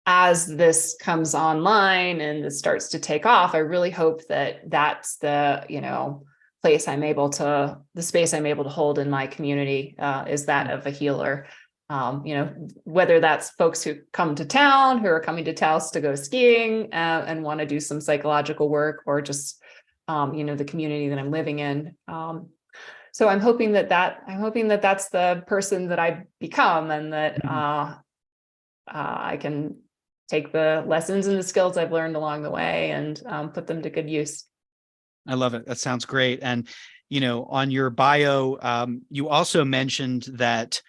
as this comes online and this starts to take off, I really hope that that's the, the space I'm able to hold in my community, is that of a healer. Whether that's folks who come to town, who are coming to Taos to go skiing, and want to do some psychological work, or just, the community that I'm living in. So I'm hoping that that's the person that I become, and that I can take the lessons and the skills I've learned along the way and put them to good use. I love it. That sounds great. And, on your bio, you also mentioned that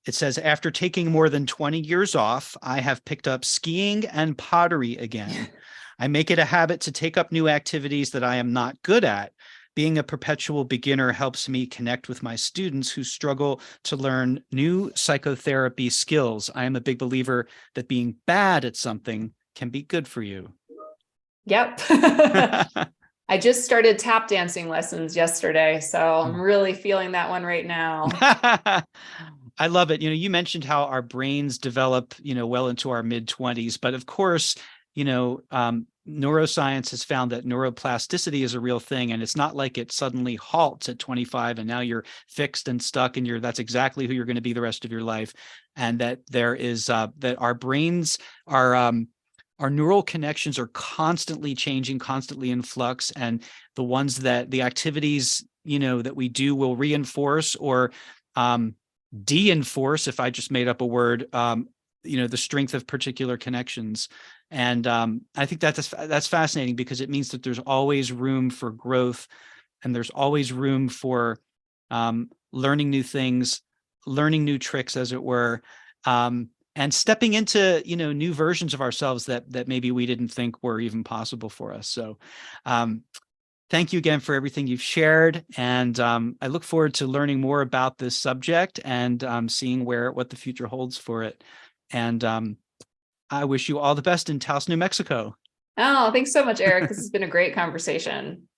it says, after taking more than 20 years off, I have picked up skiing and pottery again. I make it a habit to take up new activities that I am not good at. Being a perpetual beginner helps me connect with my students who struggle to learn new psychotherapy skills. I am a big believer that being bad at something can be good for you. Yep. I just started tap dancing lessons yesterday, so I'm really feeling that one right now. I love it. You mentioned how our brains develop, well into our mid-20s, but of course, neuroscience has found that neuroplasticity is a real thing, and it's not like it suddenly halts at 25 and now you're fixed and stuck and that's exactly who you're going to be the rest of your life. And that there is that our brains are our neural connections are constantly changing, constantly in flux, and the activities that we do will reinforce or de-enforce, if I just made up a word, the strength of particular connections. And I think that's fascinating, because it means that there's always room for growth, and there's always room for learning new things, learning new tricks, as it were, and stepping into new versions of ourselves that maybe we didn't think were even possible for us. So thank you again for everything you've shared, and I look forward to learning more about this subject and seeing what the future holds for it. And I wish you all the best in Taos, New Mexico. Oh, thanks so much, Eric. This has been a great conversation.